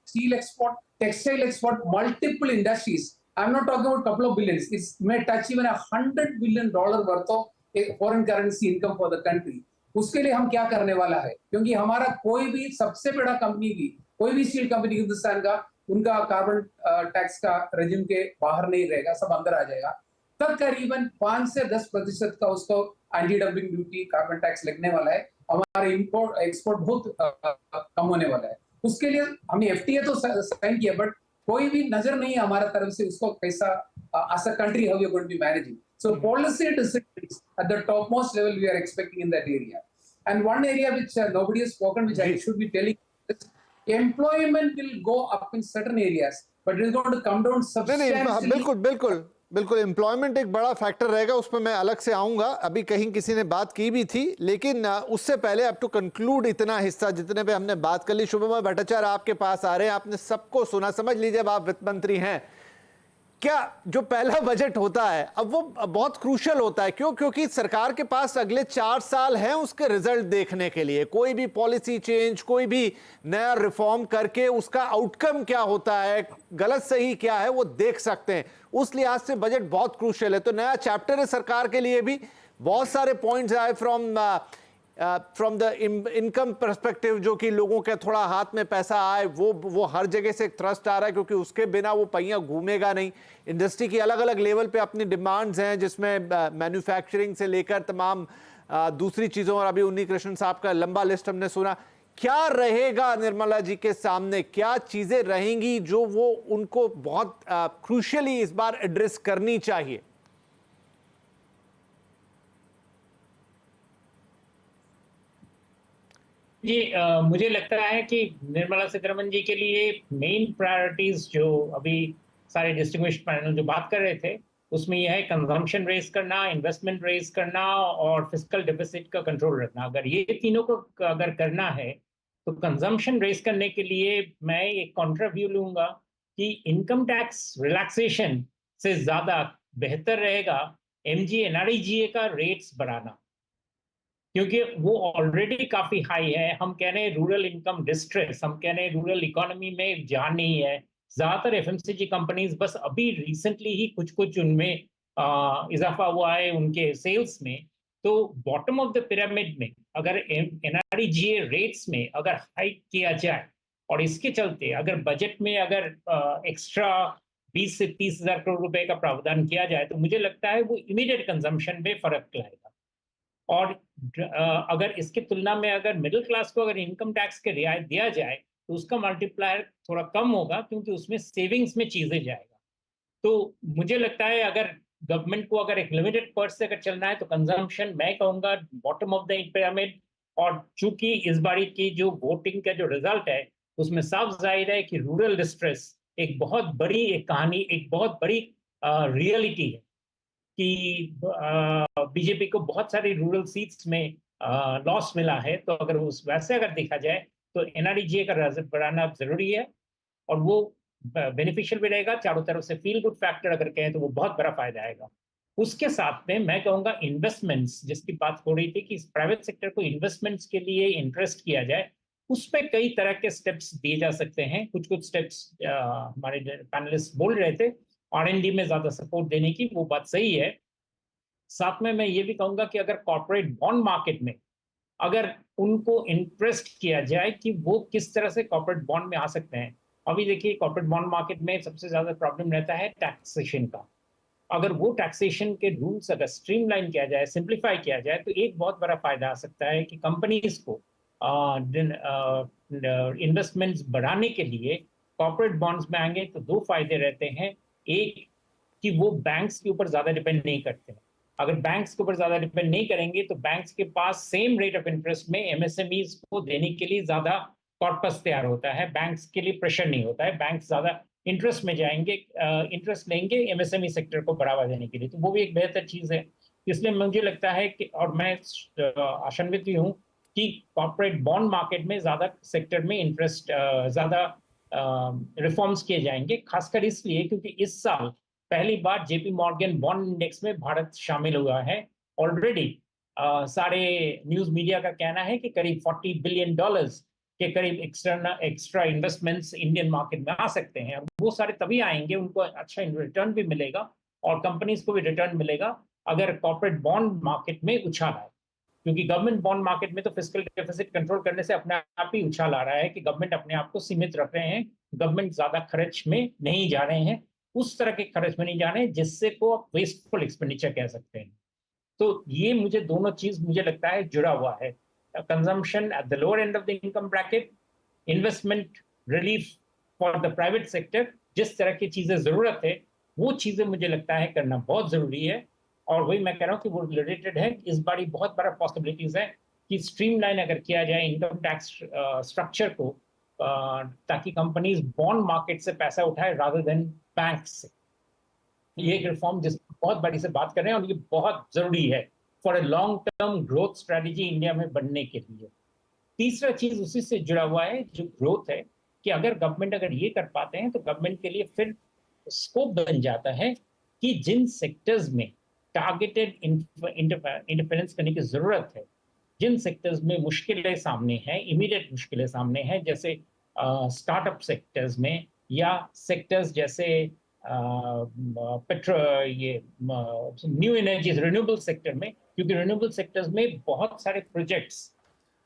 steel export, textile export, multiple industries I'm not talking about couple of billions. It may touch even $100 billion worth of a foreign currency income for the country. उसके लिए हम क्या करने वाला है? क्योंकि हमारा कोई भी सबसे बड़ा कंपनी भी, कोई भी स्टील कंपनी हिंदुस्तान का, उनका कार्बन टैक्स का रेजिम के बाहर नहीं रहेगा, सब अंदर आ जाएगा। तब करीबन 5 से 10% का उसको anti dumping duty, carbon tax लगने वाला है। हमारा इंपोर्ट एक्सपोर्ट बहुत कम होने वाला है। उसके लिए हमने एफटीए तो साइन किया, बट कोई भी नजर नहीं है हमारा तरफ से उसको कैसा as a country how we are going to be managing. So policy decisions at the topmost level we are expecting in that area. And one area which nobody has spoken, which I should be telling, is employment will go up in certain areas, but it is going to come down substantially. बिल्कुल बिल्कुल बिल्कुल एम्प्लॉयमेंट एक बड़ा फैक्टर रहेगा, उस पर मैं अलग से आऊंगा। अभी कहीं किसी ने बात की भी थी, लेकिन उससे पहले अब टू कंक्लूड इतना हिस्सा जितने पे हमने बात कर ली, शुभम भट्टाचार्य आपके पास आ रहे हैं। आपने सबको सुना, समझ लीजिए अब आप वित्त मंत्री हैं, क्या जो पहला बजट होता है अब वो बहुत क्रूशियल होता है। क्यों? क्योंकि सरकार के पास अगले 4 साल हैं उसके रिजल्ट देखने के लिए। कोई भी पॉलिसी चेंज, कोई भी नया रिफॉर्म करके उसका आउटकम क्या होता है, गलत सही क्या है, वो देख सकते हैं। उस लिहाज से बजट बहुत क्रूशियल है। तो नया चैप्टर है सरकार के लिए भी। बहुत सारे पॉइंट्स आए फ्रॉम द इनकम पर्सपेक्टिव, जो कि लोगों के थोड़ा हाथ में पैसा आए, वो हर जगह से एक थ्रस्ट आ रहा है, क्योंकि उसके बिना वो पहिया घूमेगा नहीं। इंडस्ट्री की अलग अलग लेवल पे अपनी डिमांड्स हैं, जिसमें मैन्युफैक्चरिंग से लेकर तमाम दूसरी चीज़ों, और अभी उन्नी कृष्णन साहब का लंबा लिस्ट हमने सुना। क्या रहेगा निर्मला जी के सामने, क्या चीज़ें रहेंगी जो वो उनको बहुत क्रूशियली इस बार एड्रेस करनी चाहिए? जी मुझे लगता है कि निर्मला सीतारमण जी के लिए मेन प्रायोरिटीज जो अभी सारे डिस्टिंग्विश्ड पैनल जो बात कर रहे थे, उसमें यह है कंजम्पशन रेज करना, इन्वेस्टमेंट रेज करना और फिस्कल डेफिसिट का कंट्रोल रखना। अगर ये तीनों को अगर करना है तो कंजम्पशन रेज करने के लिए मैं एक कॉन्ट्रा व्यू लूंगा कि इनकम टैक्स रिलैक्सेशन से ज्यादा बेहतर रहेगा एमजी एनआरईजीए का रेट्स बढ़ाना, क्योंकि वो ऑलरेडी काफी हाई है। हम कह रहे हैं रूरल इनकम डिस्ट्रेस, हम कह रहे हैं रूरल इकोनॉमी में जान नहीं है। ज्यादातर एफएमसीजी कंपनीज बस अभी रिसेंटली ही कुछ उनमें इजाफा हुआ है उनके सेल्स में। तो बॉटम ऑफ द पिरामिड में अगर एनआरईजीए रेट्स में अगर हाइक किया जाए, और इसके चलते अगर बजट में अगर एक्स्ट्रा 20 से 30 हजार करोड़ रुपए का प्रावधान किया जाए, तो मुझे लगता है वो इमीडिएट कंजम्पशन में फर्क लाएगा। और अगर इसके तुलना में अगर मिडिल क्लास को अगर इनकम टैक्स के रियायत दिया जाए, तो उसका मल्टीप्लायर थोड़ा कम होगा, क्योंकि उसमें सेविंग्स में चीजें जाएगा। तो मुझे लगता है अगर गवर्नमेंट को अगर एक लिमिटेड पर्स से अगर चलना है, तो कंजम्पशन मैं कहूँगा बॉटम ऑफ द पिरामिड। और चूंकि इस बारी की जो वोटिंग का जो रिजल्ट है, उसमें साफ जाहिर है कि रूरल डिस्ट्रेस एक बहुत बड़ी एक कहानी, एक बहुत बड़ी रियलिटी है कि बीजेपी को बहुत सारी रूरल सीट्स में लॉस मिला है। तो अगर उस वैसे अगर देखा जाए तो एनआरईजीए का राजस्व बढ़ाना जरूरी है, और वो बेनिफिशियल भी रहेगा। चारों तरफ से फील गुड फैक्टर अगर कहें तो वो बहुत बड़ा फायदा आएगा। उसके साथ में मैं कहूँगा इन्वेस्टमेंट्स, जिसकी बात हो रही थी कि प्राइवेट सेक्टर को इन्वेस्टमेंट्स के लिए इंटरेस्ट किया जाए, उसमें कई तरह के स्टेप्स दिए जा सकते हैं। कुछ स्टेप्स हमारे पैनलिस्ट बोल रहे थे, R&D में ज्यादा सपोर्ट देने की, वो बात सही है। साथ में मैं ये भी कहूंगा कि अगर कॉर्पोरेट बॉन्ड मार्केट में अगर उनको इंटरेस्ट किया जाए कि वो किस तरह से कॉर्पोरेट बॉन्ड में आ सकते हैं। अभी देखिए कॉर्पोरेट बॉन्ड मार्केट में सबसे ज्यादा प्रॉब्लम रहता है टैक्सेशन का। अगर वो टैक्सेशन के रूल्स अगर स्ट्रीमलाइन किया जाए, सिंप्लीफाई किया जाए, तो एक बहुत बड़ा फायदा आ सकता है कि कंपनीज को इन्वेस्टमेंट्स बढ़ाने के लिए कॉर्पोरेट बॉन्ड्स में आएंगे। तो 2 फायदे रहते हैं। एक कि वो बैंक्स के ऊपर ज्यादा डिपेंड नहीं करते हैं। अगर बैंक्स के ऊपर ज्यादा डिपेंड नहीं करेंगे, तो बैंक्स के पास सेम रेट ऑफ इंटरेस्ट में एमएसएमईज को देने के लिए ज्यादा कॉर्पस तैयार होता है। बैंक्स के लिए प्रेशर नहीं होता है। बैंक्स ज्यादा इंटरेस्ट में जाएंगे, इंटरेस्ट लेंगे एमएसएमई सेक्टर को बढ़ावा देने के लिए। तो वो भी एक बेहतर चीज है। इसलिए मुझे लगता है कि, और मैं आशान्वित हूँ कि कॉर्पोरेट बॉन्ड मार्केट में ज्यादा सेक्टर में इंटरेस्ट ज्यादा रिफॉर्म्स किए जाएंगे। खासकर इसलिए क्योंकि इस साल पहली बार जेपी मॉर्गन बॉन्ड इंडेक्स में भारत शामिल हुआ है। ऑलरेडी सारे न्यूज मीडिया का कहना है कि करीब $40 बिलियन के करीब एक्स्ट्रा इन्वेस्टमेंट्स इंडियन मार्केट में आ सकते हैं। और वो सारे तभी आएंगे, उनको अच्छा रिटर्न भी मिलेगा और कंपनीज को भी रिटर्न मिलेगा अगर कॉर्पोरेट बॉन्ड मार्केट में उछाल आए, क्योंकि गवर्नमेंट बॉन्ड मार्केट में तो फिस्कल डेफिसिट कंट्रोल करने से अपने आप ही उछाल आ रहा है कि गवर्नमेंट अपने आप को सीमित रख रहे हैं, गवर्नमेंट ज्यादा खर्च में नहीं जा रहे हैं, उस तरह के खर्च में नहीं जा रहे हैं जिससे को आप वेस्टफुल एक्सपेंडिचर कह सकते हैं। तो ये मुझे दोनों चीज मुझे लगता है जुड़ा हुआ है, consumption at the lower end of the income bracket, investment relief for the private sector, जिस तरह की चीजें जरूरत है वो चीजें मुझे लगता है करना बहुत जरूरी है। और वही मैं कह रहा हूँ कि वो रिलेटेड है, इस बार बहुत बड़ा पॉसिबिलिटीज है कि स्ट्रीमलाइन अगर किया जाए इनकम टैक्स स्ट्रक्चर को, ताकि कंपनीज बॉन्ड मार्केट से पैसा उठाए रादर देन बैंक से। ये एक रिफॉर्म जिस बहुत बड़ी से बात कर रहे हैं और ये बहुत जरूरी है for a long term growth strategy India में बनने के लिए। तीसरा चीज उसी से जुड़ा हुआ है जो ग्रोथ है, कि अगर गवर्नमेंट अगर ये कर पाते हैं तो गवर्नमेंट के लिए फिर स्कोप बन जाता है कि जिन सेक्टर्स में टारगेटेड इंटरफेरेंस करने की जरूरत है, जिन सेक्टर्स में मुश्किलें सामने हैं, इमीडिएट मुश्किलें सामने हैं, जैसे स्टार्टअप सेक्टर्स में या सेक्टर्स जैसे ये न्यू एनर्जीज रिन्यूएबल सेक्टर में, क्योंकि रिन्यूएबल सेक्टर्स में बहुत सारे प्रोजेक्ट्स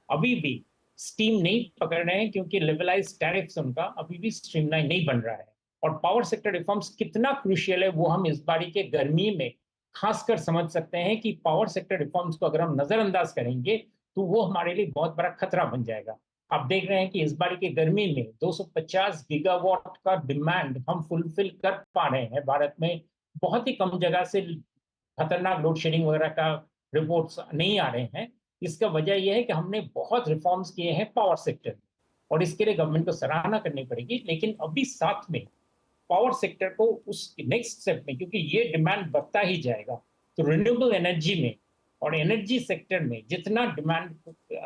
अभी भी स्टीम नहीं पकड़ रहे हैं क्योंकि लेवलाइज टैरिफ्स उनका अभी भी स्ट्रीमलाइन नहीं बन रहा है। और पावर सेक्टर रिफॉर्म्स कितना क्रूशियल है वो हम इस बारी के गर्मी में खासकर समझ सकते हैं कि पावर सेक्टर रिफॉर्म्स को अगर हम नजरअंदाज करेंगे तो वो हमारे लिए बहुत बड़ा खतरा बन जाएगा। आप देख रहे हैं कि इस बारी के गर्मी में 250 गीगावाट का डिमांड हम फुलफिल कर पा रहे हैं भारत में। बहुत ही कम जगह से खतरनाक लोड शेडिंग वगैरह का रिपोर्ट्स नहीं आ रहे हैं। इसका वजह यह है कि हमने बहुत रिफॉर्म्स किए हैं पावर सेक्टर में और इसके लिए गवर्नमेंट को सराहना करनी पड़ेगी। लेकिन अभी साथ में पावर सेक्टर को उस नेक्स्ट स्टेप में, क्योंकि ये डिमांड बढ़ता ही जाएगा, तो रिन्यूएबल एनर्जी में और एनर्जी सेक्टर में जितना डिमांड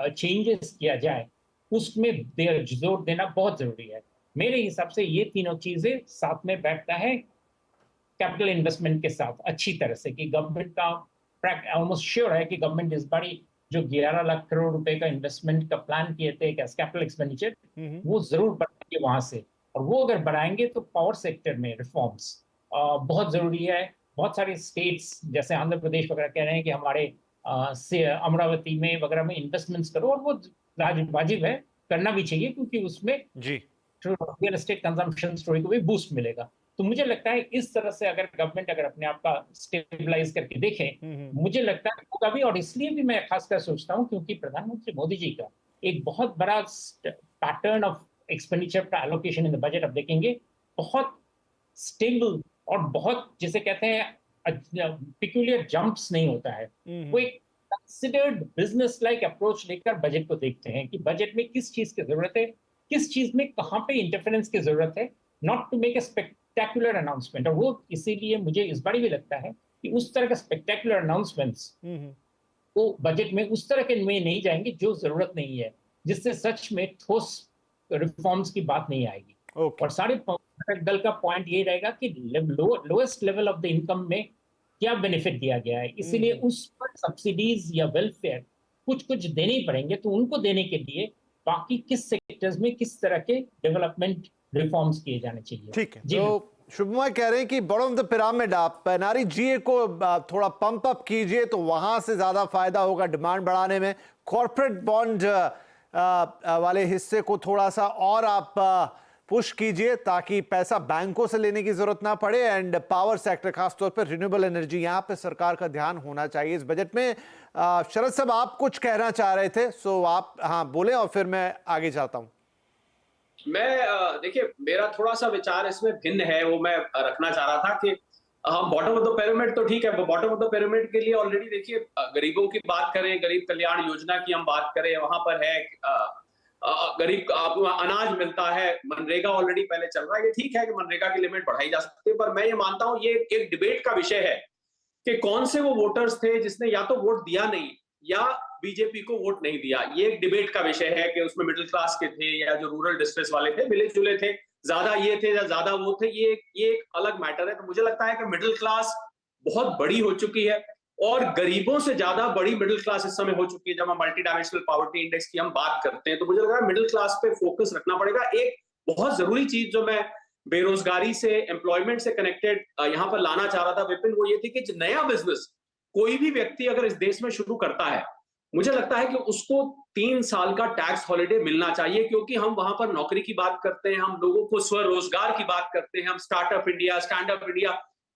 चेंजेस किया जाए उसमें जोर देना बहुत जरूरी है। मेरे हिसाब से ये तीनों चीजें साथ में बैठता है कैपिटल इन्वेस्टमेंट के साथ अच्छी तरह से, कि गवर्नमेंट का ऑलमोस्ट श्योर है कि गवर्नमेंट इस बारी जो 11 लाख करोड़ रुपए का इन्वेस्टमेंट का प्लान किए थे कैपिटल एक्सपेंडिचर, वो जरूर बढ़ाएंगे वहां से। और वो अगर बढ़ाएंगे तो पावर सेक्टर में रिफॉर्म्स बहुत जरूरी है। बहुत सारे स्टेट्स जैसे आंध्र प्रदेश वगैरह कह रहे हैं कि हमारे अमरावती में वगैरह में इन्वेस्टमेंट्स करो, और वो वाजिब है, करना भी चाहिए, क्योंकि उसमें रियल एस्टेट कंजम्पशन स्टोरी को भी बूस्ट मिलेगा। तो मुझे लगता है इस तरह से अगर गवर्नमेंट अगर अपने आप का स्टेबलाइज करके देखे, मुझे लगता है होगा भी। और इसलिए भी मैं खासकर सोचता हूँ क्योंकि प्रधानमंत्री मोदी जी का एक बहुत बड़ा पैटर्न ऑफ एक्सपेंडिचर का एलोकेशन इन द बजट आप देखेंगे, बहुत स्टेबल और बहुत जिसे कहते हैं पिक्यूलियर जंप्स नहीं होता है। वो एक कंसिडर्ड बिजनेस लाइक अप्रोच लेकर बजट को देखते हैं कि बजट में किस चीज की जरूरत है, किस चीज में कहाँ पे इंटरफेरेंस की जरूरत है, not to make a spectacular announcement. और वो इसीलिए मुझे इस बार भी लगता है कि उस तरह का स्पेक्टेकुलर अनाउंसमेंट्स वो बजट में उस तरह के में नहीं जाएंगे जो जरूरत नहीं है, जिससे सच में ठोस रिफॉर्म्स की बात नहीं आएगी। और सारे दल का पॉइंट ये रहेगा कि lowest level of the income में क्या बेनिफिट दिया गया है, इसीलिए उस पर सब्सिडीज या वेलफेयर कुछ देने ही पड़ेंगे। तो उनको देने के लिए बाकी किस सेक्टर्स में किस तरह के डेवलपमेंट रिफॉर्म्स किए जाने चाहिए। ठीक है, तो शुभमय कह रहे हैं कि बॉटम ऑफ द पिरामिड आप NREGA को थोड़ा पंप अप कीजिए तो वहां से ज्यादा फायदा होगा डिमांड बढ़ाने में। कॉर्पोरेट बॉन्ड वाले हिस्से को थोड़ा सा और आप पुश कीजिए ताकि पैसा बैंकों से लेने की जरूरत ना पड़े। एंड पावर सेक्टर, खासतौर पर रिन्यूएबल एनर्जी, यहाँ पे सरकार का ध्यान होना चाहिए इस बजट में। शरद साहब, आप कुछ कहना चाह रहे थे, सो आप हाँ बोले और फिर मैं आगे जाता हूँ। मैं देखिए, मेरा थोड़ा सा विचार इसमें भिन्न है, वो मैं रखना चाह रहा था कि हम बॉटम ऑफ द पिरामिड तो ठीक है, बॉटम ऑफ द पिरामिड के लिए ऑलरेडी देखिए गरीबों की बात करें, गरीब कल्याण योजना की हम बात करें, वहां पर है गरीब आपको अनाज मिलता है, मनरेगा ऑलरेडी पहले चल रहा है। ये ठीक है कि मनरेगा की लिमिट बढ़ाई जा सकती है, पर मैं ये मानता हूं ये एक डिबेट का विषय है कि कौन से वो वोटर्स थे जिसने या तो वोट दिया नहीं या बीजेपी को वोट नहीं दिया। ये एक डिबेट का विषय है कि उसमें मिडिल क्लास के थे या जो रूरल डिस्ट्रिक्ट वाले थे, मिले जुले थे, ज्यादा ये थे या ज्यादा वो थे, ये एक अलग मैटर है। तो मुझे लगता है कि मिडिल क्लास बहुत बड़ी हो चुकी है और गरीबों से ज्यादा बड़ी मिडिल क्लास इस समय हो चुकी है। जब हम मल्टी डायमेंशनल पॉवर्टी इंडेक्स की हम बात करते हैं तो मुझे लग रहा है मिडिल क्लास पे फोकस रखना पड़ेगा। एक बहुत जरूरी चीज जो मैं बेरोजगारी से, एम्प्लॉयमेंट से कनेक्टेड यहां पर लाना चाह रहा था विपिन, वो ये थी कि नया बिजनेस कोई भी व्यक्ति अगर इस देश में शुरू करता है, मुझे लगता है कि उसको 3 साल का टैक्स हॉलिडे मिलना चाहिए, क्योंकि हम वहां पर नौकरी की बात करते हैं, हम लोगों को स्वरोजगार की बात करते हैं, हम startup India, stand up India,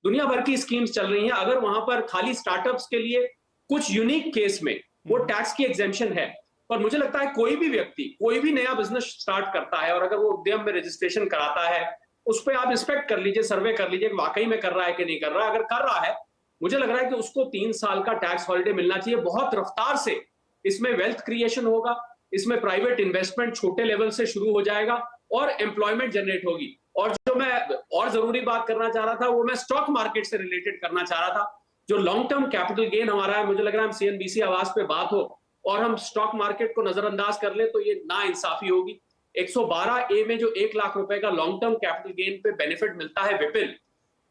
दुनिया भर की स्कीम्स चल रही हैं। अगर वहां पर खाली स्टार्टअप्स के लिए कुछ यूनिक केस में वो टैक्स की एग्जेम्पशन है, पर मुझे लगता है कोई भी व्यक्ति कोई भी नया बिजनेस स्टार्ट करता है और अगर वो उद्यम में रजिस्ट्रेशन कराता है, उस पर आप इंस्पेक्ट कर लीजिए, सर्वे कर लीजिए कि वाकई में कर रहा है कि नहीं कर रहा है। अगर कर रहा है, मुझे लग रहा है कि उसको 3 साल का टैक्स हॉलिडे मिलना चाहिए। बहुत रफ्तार से इसमें वेल्थ क्रिएशन होगा, इसमें प्राइवेट इन्वेस्टमेंट छोटे लेवल से शुरू हो जाएगा और एम्प्लॉयमेंट जनरेट होगी। और जो मैं और जरूरी बात करना चाह रहा था वो मैं स्टॉक मार्केट से रिलेटेड करना चाह रहा था। जो लॉन्ग टर्म कैपिटल गेन हमारा है, मुझे लग रहा है हम सीएनबीसी आवाज पे बात हो और हम स्टॉक मार्केट को नजरअंदाज कर ले तो ये ना इंसाफी होगी। 112A में जो 1 लाख रुपए का लॉन्ग टर्म कैपिटल गेन पे बेनिफिट मिलता है विपिन,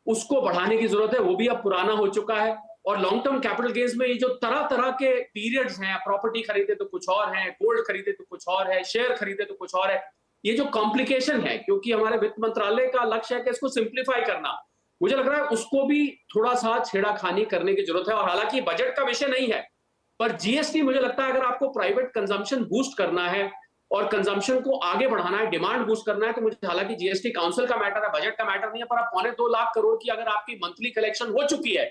उसको बढ़ाने की जरूरत है। वो भी अब पुराना हो चुका है। और लॉन्ग टर्म कैपिटल गेन्स में ये जो तरह तरह के पीरियड्स हैं, प्रॉपर्टी खरीदे तो कुछ और है, गोल्ड खरीदे तो कुछ और है, शेयर खरीदे तो कुछ और है, ये जो कॉम्प्लिकेशन है, क्योंकि हमारे वित्त मंत्रालय का लक्ष्य है कि इसको सिंप्लीफाई करना, मुझे लग रहा है उसको भी थोड़ा सा छेड़ाखानी करने की जरूरत है। और हालांकि बजट का विषय नहीं है, पर जीएसटी मुझे लगता है अगर आपको प्राइवेट कंजम्पशन बूस्ट करना है और कंजम्पशन को आगे बढ़ाना है, डिमांड बूस्ट करना है, तो मुझे, हालांकि जीएसटी काउंसिल का मैटर है, बजट का मैटर नहीं है, पर आप 2.25 लाख करोड़ की अगर आपकी मंथली कलेक्शन हो चुकी है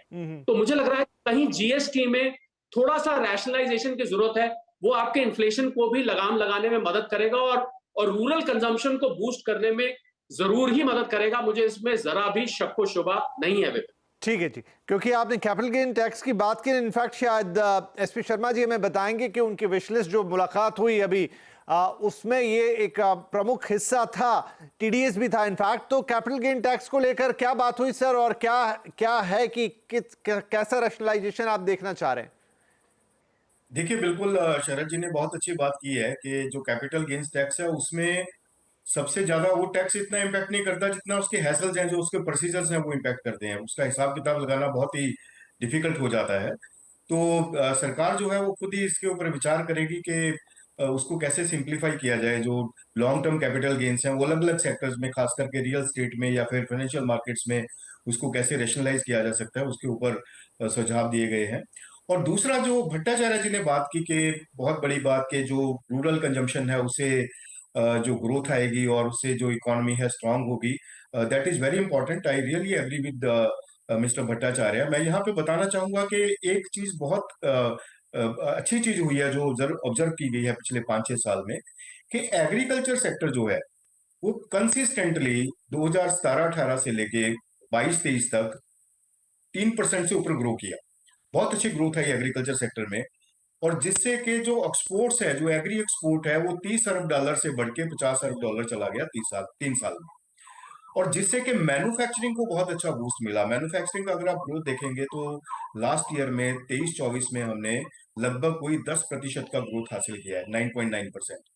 तो मुझे लग रहा है कहीं जीएसटी में थोड़ा सा रैशनलाइजेशन की जरूरत है। वो आपके इन्फ्लेशन को भी लगाम लगाने में मदद करेगा और रूरल कंजम्पशन को बूस्ट करने में जरूर ही मदद करेगा। मुझे इसमें जरा भी शक व शुबा नहीं है विपिन। ठीक है जी, क्योंकि आपने कैपिटल गेन टैक्स की बात की, इनफैक्ट शायद एसपी शर्मा जी हमें बताएंगे कि उनकी विशलिस्ट जो मुलाकात हुई अभी उसमें ये एक प्रमुख हिस्सा था, टीडीएस भी था इनफैक्ट। तो कैपिटल गेन टैक्स को लेकर क्या बात हुई सर, और क्या है कि कैसा रैशनलाइजेशन आप देखना चाह रहे हैं? देखिए, बिल्कुल शरद जी ने बहुत अच्छी बात की है कि जो कैपिटल गेन्स टैक्स है उसमें सबसे ज्यादा वो टैक्स इतना इम्पैक्ट नहीं करता जितना उसके हैसल्स हैं, जो उसके प्रोसीजर्स हैं वो इम्पैक्ट करते हैं। उसका हिसाब किताब लगाना बहुत ही डिफिकल्ट हो जाता है। तो सरकार जो है वो खुद ही इसके ऊपर विचार करेगी कि उसको कैसे सिंप्लीफाई किया जाए। जो लॉन्ग टर्म कैपिटल गेन्स हैं वो अलग अलग सेक्टर्स में, खास करके रियल स्टेट में या फिर फाइनेंशियल मार्केट्स में, उसको कैसे रेशनलाइज किया जा सकता है, उसके ऊपर सुझाव दिए गए हैं। और दूसरा जो भट्टाचार्य जी ने बात की कि बहुत बड़ी बात कि जो रूरल कंजम्पशन है उससे जो ग्रोथ आएगी और उससे जो इकोनॉमी है स्ट्रांग होगी, that is very important. I really agree with Mister Bhattacharya. मैं यहाँ पे बताना चाहूंगा कि एक चीज बहुत अच्छी चीज हुई है जो ऑब्जर्व की गई है पिछले 5-6 साल में, कि एग्रीकल्चर सेक्टर जो है वो कंसिस्टेंटली 2017-18 से लेके 22-23 तक 3% से ऊपर ग्रो किया। बहुत अच्छी ग्रोथ है एग्रीकल्चर सेक्टर में। और जिससे कि जो एक्सपोर्ट्स है, जो एग्री एक्सपोर्ट है, वो $30 अरब से बढ़ के $50 अरब चला गया 3 साल में। और जिससे कि मैन्युफैक्चरिंग को बहुत अच्छा बूस्ट मिला। मैन्युफैक्चरिंग का अगर आप ग्रोथ देखेंगे तो लास्ट ईयर में 23-24 में हमने लगभग कोई 10% का ग्रोथ हासिल किया है, 9.9%।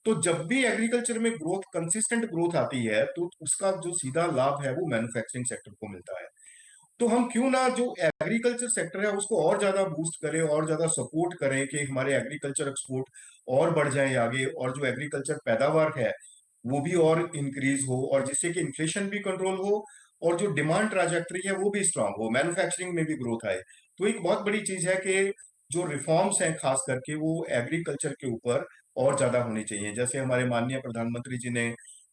तो जब भी एग्रीकल्चर में ग्रोथ, कंसिस्टेंट ग्रोथ आती है, तो उसका जो सीधा लाभ है वो मैन्युफैक्चरिंग सेक्टर को मिलता है। तो हम क्यों ना जो एग्रीकल्चर सेक्टर है उसको और ज्यादा बूस्ट करें और ज्यादा सपोर्ट करें कि हमारे एग्रीकल्चर एक्सपोर्ट और बढ़ जाए आगे, और जो एग्रीकल्चर पैदावार है वो भी और इंक्रीज हो, और जिससे कि इन्फ्लेशन भी कंट्रोल हो और जो डिमांड ट्राजेक्टरी है वो भी स्ट्रांग हो, मैन्युफैक्चरिंग में भी ग्रोथ आए। तो एक बहुत बड़ी चीज है कि जो रिफॉर्म्स हैं खास करके वो एग्रीकल्चर के ऊपर और ज्यादा होनी चाहिए। जैसे हमारे माननीय प्रधानमंत्री जी ने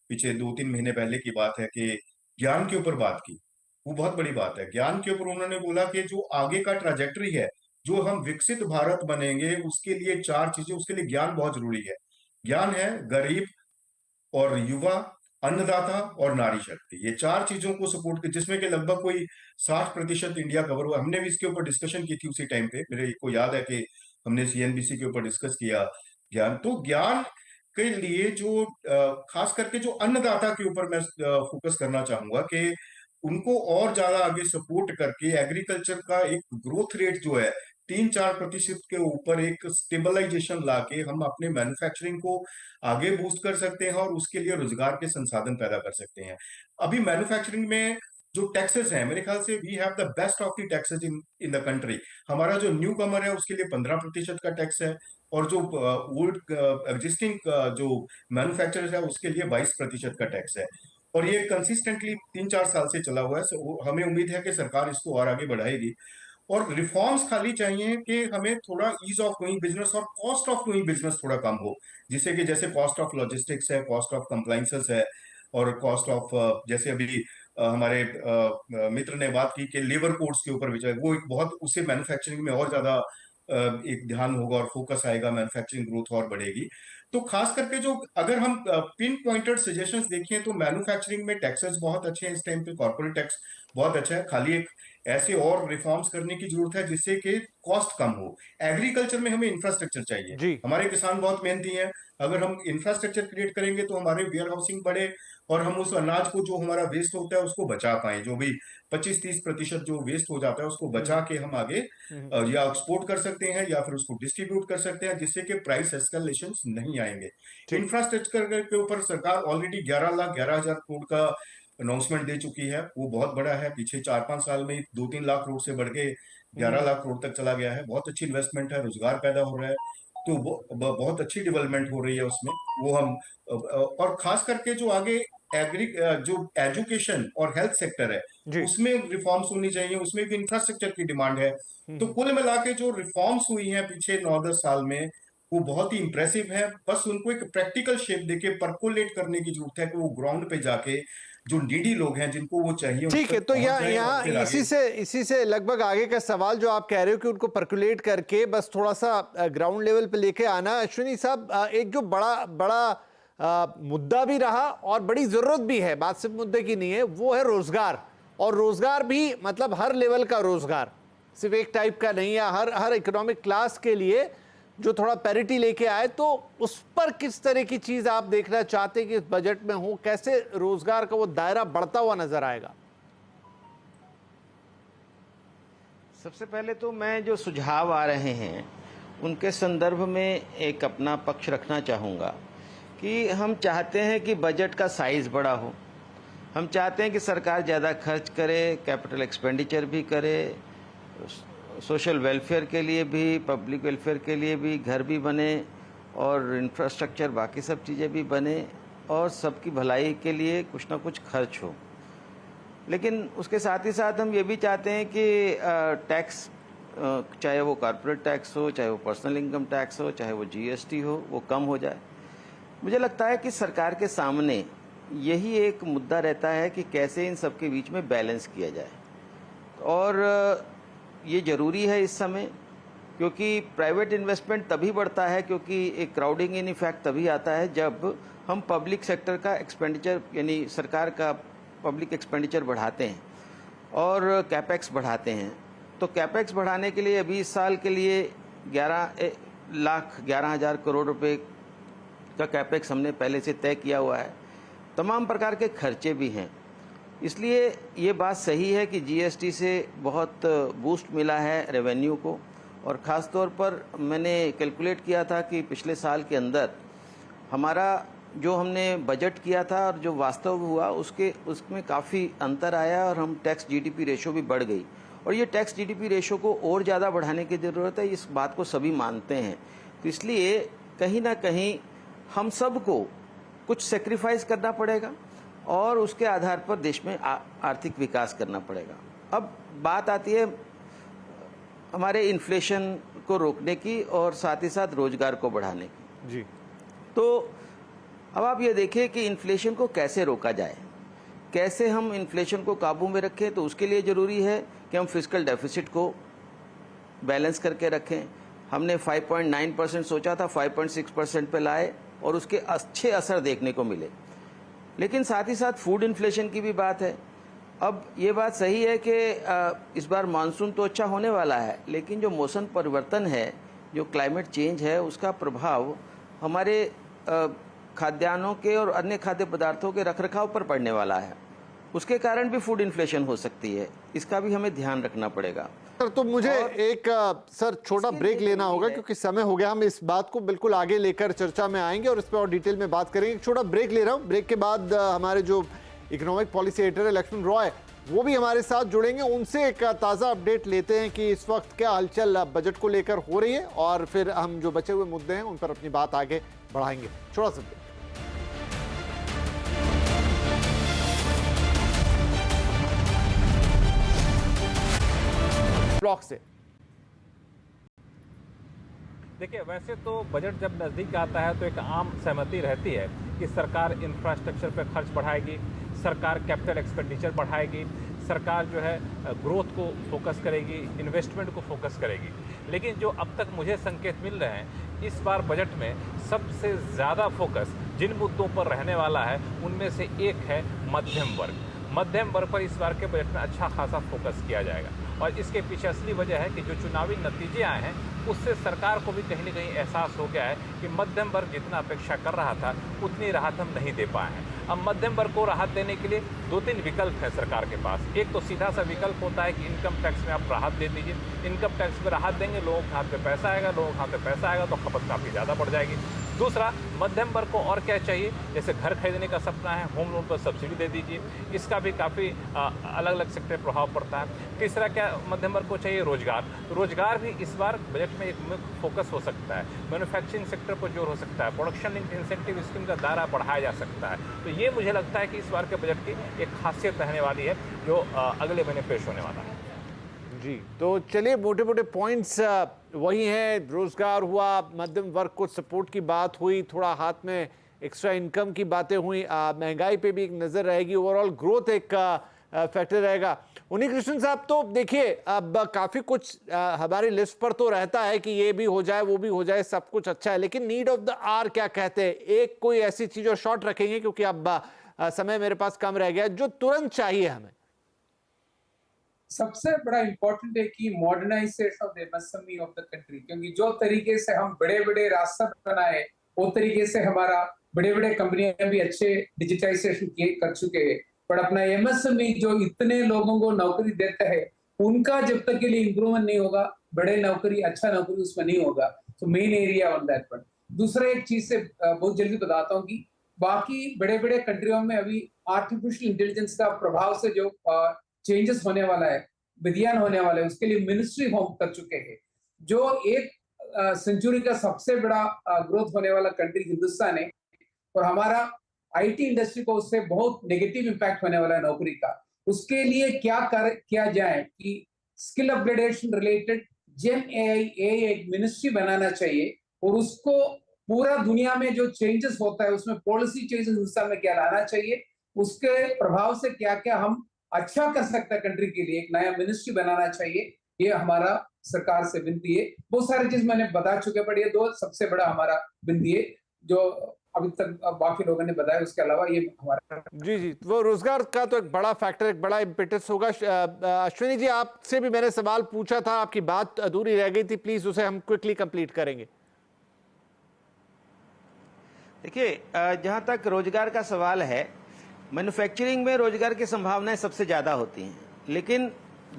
पीछे 2-3 महीने पहले की बात है कि ज्ञान के ऊपर बात की, वो बहुत बड़ी बात है। ज्ञान के ऊपर उन्होंने बोला कि जो आगे का ट्राजेक्टरी है, जो हम विकसित भारत बनेंगे, उसके लिए 4 चीजें, उसके लिए ज्ञान बहुत जरूरी है। ज्ञान है, गरीब और युवा, अन्नदाता और नारी शक्ति, ये 4 चीजों को सपोर्ट कर, जिसमें कि लगभग कोई 60% इंडिया कवर हुआ। हमने भी इसके ऊपर डिस्कशन की थी उसी टाइम पे, मेरे को याद है कि हमने सीएनबीसी के ऊपर डिस्कस किया ज्ञान। तो ज्ञान के लिए जो खास करके जो अन्नदाता के ऊपर मैं फोकस करना चाहूंगा कि उनको और ज्यादा आगे सपोर्ट करके एग्रीकल्चर का एक ग्रोथ रेट जो है 3-4% के ऊपर एक स्टेबलाइजेशन लाके हम अपने मैन्युफैक्चरिंग को आगे बूस्ट कर सकते हैं और उसके लिए रोजगार के संसाधन पैदा कर सकते हैं। अभी मैन्युफैक्चरिंग में जो टैक्सेस हैं, मेरे ख्याल से we have the best of the taxes in the country. हमारा जो न्यू कमर है उसके लिए 15% का टैक्स है, और जो ओल्ड एग्जिस्टिंग जो मैन्युफैक्चरर्स है उसके लिए 22% का टैक्स है। और ये कंसिस्टेंटली 3-4 साल से चला हुआ है। हमें उम्मीद है कि सरकार इसको और आगे बढ़ाएगी। और रिफॉर्म्स खाली चाहिए कि हमें थोड़ा ईज ऑफ डूइंग बिजनेस और कॉस्ट ऑफ डूइंग बिजनेस थोड़ा कम हो, जिससे कि जैसे कॉस्ट ऑफ लॉजिस्टिक्स है, कॉस्ट ऑफ कंप्लाइंसेस है, और कॉस्ट ऑफ जैसे अभी हमारे मित्र ने बात की कि लेबर कोड्स के ऊपर विचार, वो एक बहुत, उससे मैन्युफैक्चरिंग में और ज्यादा एक ध्यान होगा और फोकस आएगा, मैन्युफैक्चरिंग ग्रोथ और बढ़ेगी। तो खास करके जो अगर हम पिन पॉइंटेड सजेशंस देखें तो मैन्युफैक्चरिंग में टैक्सेस बहुत अच्छे हैं इस टाइम पे, कॉर्पोरेट टैक्स बहुत अच्छा है, खाली एक ऐसे और रिफॉर्म्स करने की जरूरत है जिससे कि कॉस्ट कम हो। एग्रीकल्चर में हमें इंफ्रास्ट्रक्चर चाहिए, जी। हमारे किसान बहुत मेहनती हैं, अगर हम इंफ्रास्ट्रक्चर क्रिएट करेंगे तो हमारे वेयर हाउसिंग बढ़े और हम उस अनाज को जो हमारा वेस्ट होता है उसको बचा पाए, जो भी 25-30% जो वेस्ट हो जाता है उसको बचा के हम आगे या एक्सपोर्ट कर सकते हैं या फिर उसको डिस्ट्रीब्यूट कर सकते हैं, जिससे कि प्राइस एस्केलेशन नहीं आएंगे। इंफ्रास्ट्रक्चर के ऊपर सरकार ऑलरेडी 11,11,000 करोड़ का अनाउंसमेंट दे चुकी है, वो बहुत बड़ा है। पीछे 4-5 साल में 2-3 लाख करोड़ से बढ़ के 11 लाख करोड़ तक चला गया है। बहुत अच्छी इन्वेस्टमेंट है, रोजगार पैदा हो रहा है, तो बहुत अच्छी डेवलपमेंट हो रही है उसमें। वो हम और खास करके जो आगे जो एजुकेशन और हेल्थ सेक्टर है उसमें रिफॉर्म्स होनी चाहिए, उसमें भी इंफ्रास्ट्रक्चर की डिमांड है। तो कुल मिला के जो रिफॉर्म्स हुई हैं पीछे 9-10 साल में वो बहुत ही इंप्रेसिव है। बस उनको एक प्रैक्टिकल शेप देके परकोलेट करने की जरूरत है कि वो ग्राउंड पे जाके जो नीडी लोग हैं जिनको वो चाहिए। ठीक है, तो यहाँ इसी से लगभग आगे का सवाल जो आप कह रहे हो कि उनको परकुलेट करके बस थोड़ा सा ग्राउंड लेवल पे लेके आना। अश्विनी साहब, एक जो बड़ा मुद्दा भी रहा और बड़ी जरूरत भी है, बात सिर्फ मुद्दे की नहीं है, वो है रोजगार। और रोजगार भी मतलब हर लेवल का रोजगार, सिर्फ एक टाइप का नहीं है, हर इकोनॉमिक क्लास के लिए जो थोड़ा पैरिटी लेके आए। तो उस पर किस तरह की चीज आप देखना चाहते हैं कि इस बजट में हो, कैसे रोजगार का वो दायरा बढ़ता हुआ नजर आएगा? सबसे पहले तो मैं जो सुझाव आ रहे हैं उनके संदर्भ में एक अपना पक्ष रखना चाहूँगा कि हम चाहते हैं कि बजट का साइज बड़ा हो, हम चाहते हैं कि सरकार ज़्यादा खर्च करे, कैपिटल एक्सपेंडिचर भी करे, सोशल वेलफेयर के लिए भी, पब्लिक वेलफेयर के लिए भी घर भी बने और इंफ्रास्ट्रक्चर बाकी सब चीज़ें भी बने और सबकी भलाई के लिए कुछ ना कुछ खर्च हो। लेकिन उसके साथ ही साथ हम ये भी चाहते हैं कि टैक्स, चाहे वो कॉर्पोरेट टैक्स हो, चाहे वो पर्सनल इनकम टैक्स हो, चाहे वो जीएसटी हो, वो कम हो जाए। मुझे लगता है कि सरकार के सामने यही एक मुद्दा रहता है कि कैसे इन सब के बीच में बैलेंस किया जाए। और ये ज़रूरी है इस समय, क्योंकि प्राइवेट इन्वेस्टमेंट तभी बढ़ता है, क्योंकि एक क्राउडिंग इन इफेक्ट तभी आता है जब हम पब्लिक सेक्टर का एक्सपेंडिचर, यानी सरकार का पब्लिक एक्सपेंडिचर बढ़ाते हैं और कैपेक्स बढ़ाते हैं। तो कैपेक्स बढ़ाने के लिए अभी इस साल के लिए 11,11,000 करोड़ रुपए का कैपेक्स हमने पहले से तय किया हुआ है। तमाम प्रकार के खर्चे भी हैं, इसलिए ये बात सही है कि जीएसटी से बहुत बूस्ट मिला है रेवेन्यू को। और ख़ास तौर पर मैंने कैलकुलेट किया था कि पिछले साल के अंदर हमारा जो हमने बजट किया था और जो वास्तव हुआ उसमें काफ़ी अंतर आया और हम टैक्स जीडीपी रेशो भी बढ़ गई। और ये टैक्स जीडीपी रेशो को और ज़्यादा बढ़ाने की ज़रूरत है, इस बात को सभी मानते हैं। तो इसलिए कहीं ना कहीं हम सबको कुछ सेक्रीफाइस करना पड़ेगा और उसके आधार पर देश में आर्थिक विकास करना पड़ेगा। अब बात आती है हमारे इन्फ्लेशन को रोकने की और साथ ही साथ रोजगार को बढ़ाने की। जी। तो अब आप ये देखिए कि इन्फ्लेशन को कैसे रोका जाए, कैसे हम इन्फ्लेशन को काबू में रखें। तो उसके लिए ज़रूरी है कि हम फिस्कल डेफिसिट को बैलेंस करके रखें। हमने 5.9% सोचा था, 5.6% पे लाए और उसके अच्छे असर देखने को मिले। लेकिन साथ ही साथ फूड इन्फ्लेशन की भी बात है। अब ये बात सही है कि इस बार मानसून तो अच्छा होने वाला है, लेकिन जो मौसम परिवर्तन है, जो क्लाइमेट चेंज है, उसका प्रभाव हमारे खाद्यान्नों के और अन्य खाद्य पदार्थों के रखरखाव पर पड़ने वाला है। उसके कारण भी फूड इन्फ्लेशन हो सकती है, इसका भी हमें ध्यान रखना पड़ेगा। सर, तो मुझे एक छोटा ब्रेक लेना होगा क्योंकि समय हो गया। हम इस बात को बिल्कुल आगे लेकर चर्चा में आएंगे और इस पर और डिटेल में बात करेंगे। एक छोटा ब्रेक ले रहा हूं, ब्रेक के बाद हमारे जो इकोनॉमिक पॉलिसी एडिटर है लक्ष्मण रॉय, वो भी हमारे साथ जुड़ेंगे। उनसे एक ताज़ा अपडेट लेते हैं कि इस वक्त क्या हलचल बजट को लेकर हो रही है, और फिर हम जो बचे हुए मुद्दे हैं उन पर अपनी बात आगे बढ़ाएंगे। छोटा सा ब्लॉक से। देखिए, वैसे तो बजट जब नज़दीक आता है तो एक आम सहमति रहती है कि सरकार इंफ्रास्ट्रक्चर पर खर्च बढ़ाएगी, सरकार कैपिटल एक्सपेंडिचर बढ़ाएगी, सरकार जो है ग्रोथ को फोकस करेगी, इन्वेस्टमेंट को फोकस करेगी। लेकिन जो अब तक मुझे संकेत मिल रहे हैं, इस बार बजट में सबसे ज़्यादा फोकस जिन मुद्दों पर रहने वाला है उनमें से एक है मध्यम वर्ग। मध्यम वर्ग पर इस बार के बजट में अच्छा खासा फोकस किया जाएगा, और इसके पीछे असली वजह है कि जो चुनावी नतीजे आए हैं उससे सरकार को भी कहीं न कहीं एहसास हो गया है कि मध्यम वर्ग जितना अपेक्षा कर रहा था उतनी राहत हम नहीं दे पाए हैं। अब मध्यम वर्ग को राहत देने के लिए 2-3 विकल्प हैं सरकार के पास। एक तो सीधा सा विकल्प होता है कि इनकम टैक्स में आप राहत दे दीजिए। इनकम टैक्स में राहत देंगे, लोगों के हाथ में पैसा आएगा, लोगों के हाथ में पैसा आएगा तो खपत काफ़ी ज़्यादा बढ़ जाएगी। दूसरा, मध्यम वर्ग को और क्या चाहिए, जैसे घर खरीदने का सपना है, होम लोन पर सब्सिडी दे दीजिए, इसका भी काफ़ी अलग अलग सेक्टर प्रभाव पड़ता है। तीसरा क्या मध्यम वर्ग को चाहिए, रोजगार। रोजगार भी इस बार बजट में एक मुख्य फोकस हो सकता है। मैन्युफैक्चरिंग सेक्टर पर जोर हो सकता है, प्रोडक्शन लिंक्ड इंसेंटिव स्कीम का दायरा बढ़ाया जा सकता है। तो ये मुझे लगता है कि इस बार के बजट की एक खासियत रहने वाली है जो अगले महीने पेश होने वाला है। जी, तो चलिए मोटे मोटे पॉइंट्स वही हैं। रोजगार हुआ, मध्यम वर्ग को सपोर्ट की बात हुई, थोड़ा हाथ में एक्स्ट्रा इनकम की बातें हुई, महंगाई पे भी एक नज़र रहेगी, ओवरऑल ग्रोथ एक फैक्टर रहेगा। उन्हीं कृष्ण साहब, तो देखिए अब काफ़ी कुछ हमारी लिस्ट पर तो रहता है कि ये भी हो जाए वो भी हो जाए, सब कुछ अच्छा है, लेकिन नीड ऑफ द आवर क्या कहते हैं? एक कोई ऐसी चीज़ और शॉर्ट रखेंगे क्योंकि अब समय मेरे पास कम रह गया, जो तुरंत चाहिए हमें। सबसे बड़ा इंपॉर्टेंट है कि modernisation of the MSME of the country, क्योंकि जो तरीके से हम बड़े बड़े रास्ता बनाए वो तरीके से हमारा बड़े बड़े कंपनियां भी अच्छे डिजिटाइजेशन कर चुके हैं, पर अपना एमएसएमई जो इतने लोगों को नौकरी देता है उनका जब तक के लिए इंप्रूवमेंट नहीं होगा, बड़े नौकरी अच्छा नौकरी उसमें नहीं होगा। तो main area on that one. दूसरा एक चीज से बहुत जल्दी बताता हूँ कि बाकी बड़े बड़े कंट्रियों में अभी आर्टिफिशियल इंटेलिजेंस का प्रभाव से जो चेंजेस होने वाला है, विज्ञान होने वाला है, उसके लिए मिनिस्ट्री होम कर चुके हैं। जो एक सेंचुरी का सबसे बड़ा ग्रोथ होने वाला कंट्री हिंदुस्तान है, और हमारा आईटी इंडस्ट्री को उससे बहुत नेगेटिव इंपैक्ट होने वाला है नौकरी का। उसके लिए क्या किया जाए कि स्किल अपग्रेडेशन रिलेटेड जेन एआई एक मिनिस्ट्री बनाना चाहिए, और उसको पूरा दुनिया में जो चेंजेस होता है उसमें पॉलिसी चेंजेस हिंदुस्तान में क्या लाना चाहिए, उसके प्रभाव से क्या क्या हम अच्छा कर सकते हैं कंट्री के लिए, एक नया मिनिस्ट्री बनाना चाहिए। ये हमारा सरकार से विनती है। बहुत सारी चीज मैंने बता चुके, पर ये दो सबसे बड़ा हमारा विनती है जो अभी तक बाकी लोगों ने बताया। उसके अलावा ये हमारा जी, वो रोजगार का तो एक बड़ा फैक्टर, एक बड़ा इम्पेटस होगा। अश्विनी जी, आपसे भी मैंने सवाल पूछा था, आपकी बात अधूरी रह गई थी, प्लीज उसे हम क्विकली कंप्लीट करेंगे। देखिए, जहाँ तक रोजगार का सवाल है, मैन्युफैक्चरिंग में रोजगार की संभावनाएं सबसे ज़्यादा होती हैं, लेकिन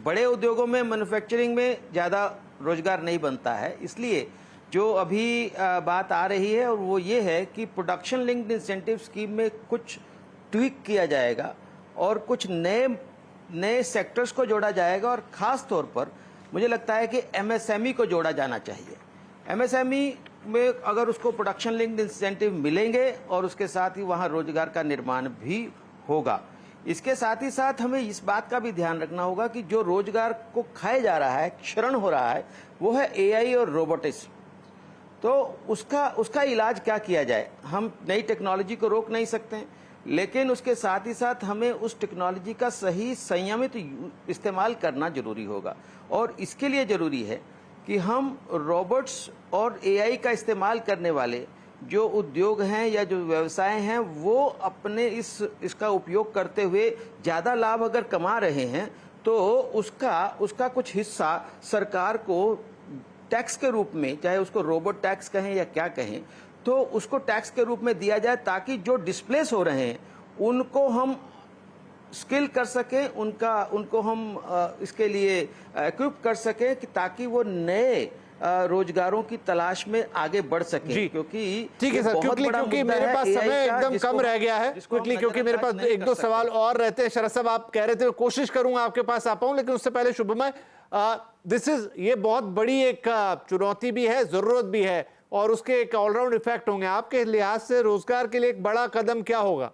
बड़े उद्योगों में मैन्युफैक्चरिंग में ज़्यादा रोजगार नहीं बनता है। इसलिए जो अभी बात आ रही है और वो ये है कि प्रोडक्शन लिंक्ड इंसेंटिव स्कीम में कुछ ट्विक किया जाएगा और कुछ नए सेक्टर्स को जोड़ा जाएगा, और ख़ास तौर पर मुझे लगता है कि एमएसएमई को जोड़ा जाना चाहिए। एमएसएमई में अगर उसको प्रोडक्शन लिंक्ड इंसेंटिव मिलेंगे और उसके साथ ही वहाँ रोजगार का निर्माण भी होगा। इसके साथ ही साथ हमें इस बात का भी ध्यान रखना होगा कि जो रोजगार को खाया जा रहा है, क्षरण हो रहा है, वो है एआई और रोबोटिक्स। तो उसका इलाज क्या किया जाए? हम नई टेक्नोलॉजी को रोक नहीं सकते हैं, लेकिन उसके साथ ही साथ हमें उस टेक्नोलॉजी का सही संयमित इस्तेमाल करना जरूरी होगा। और इसके लिए जरूरी है कि हम रोबोट्स और एआई का इस्तेमाल करने वाले जो उद्योग हैं या जो व्यवसाय हैं, वो अपने इसका उपयोग करते हुए ज़्यादा लाभ अगर कमा रहे हैं तो उसका कुछ हिस्सा सरकार को टैक्स के रूप में, चाहे उसको रोबोट टैक्स कहें या क्या कहें, तो उसको टैक्स के रूप में दिया जाए, ताकि जो डिस्प्लेस हो रहे हैं उनको हम स्किल कर सकें, उनको हम इसके लिए इक्विप कर सकें, कि ताकि वो नए रोजगारों की तलाश में आगे बढ़ सके, क्योंकि ठीक है सर, क्योंकि मेरे पास समय एकदम कम रह गया है, क्विकली, क्योंकि मेरे पास एक दो सवाल और रहते हैं। शरद साहब, आप कह रहे थे, कोशिश करूंगा आपके पास आ पाऊं, लेकिन उससे पहले शुभमय, ये बहुत बड़ी एक चुनौती भी है, जरूरत भी है, और उसके एक ऑलराउंड इफेक्ट होंगे। आपके लिहाज से रोजगार के लिए एक बड़ा कदम क्या होगा?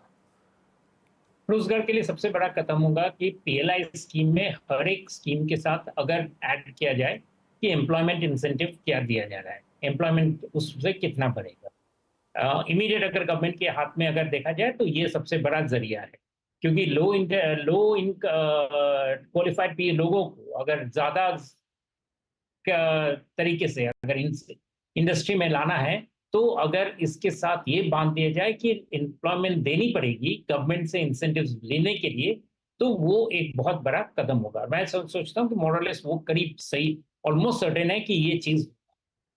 रोजगार के लिए सबसे बड़ा कदम होगा कि पीएलआई स्कीम में हर एक स्कीम के साथ अगर ऐड किया जाए कि एम्प्लॉयमेंट इंसेंटिव क्या दिया जा रहा है, एम्प्लॉयमेंट उससे कितना बढ़ेगा। इमीडिएट अगर गवर्नमेंट के हाथ में अगर देखा जाए तो ये सबसे बड़ा जरिया है, क्योंकि लो क्वालिफाइड भी लोगों को अगर ज्यादा तरीके से अगर इंडस्ट्री में लाना है, तो अगर इसके साथ ये बांध दिया जाए कि एम्प्लॉयमेंट देनी पड़ेगी गवर्नमेंट से इंसेंटिव्स लेने के लिए, तो वो एक बहुत बड़ा कदम होगा। मैं सोचता हूँ कि मोरलेस वो करीब सही ऑलमोस्ट सर्टेन है कि ये चीज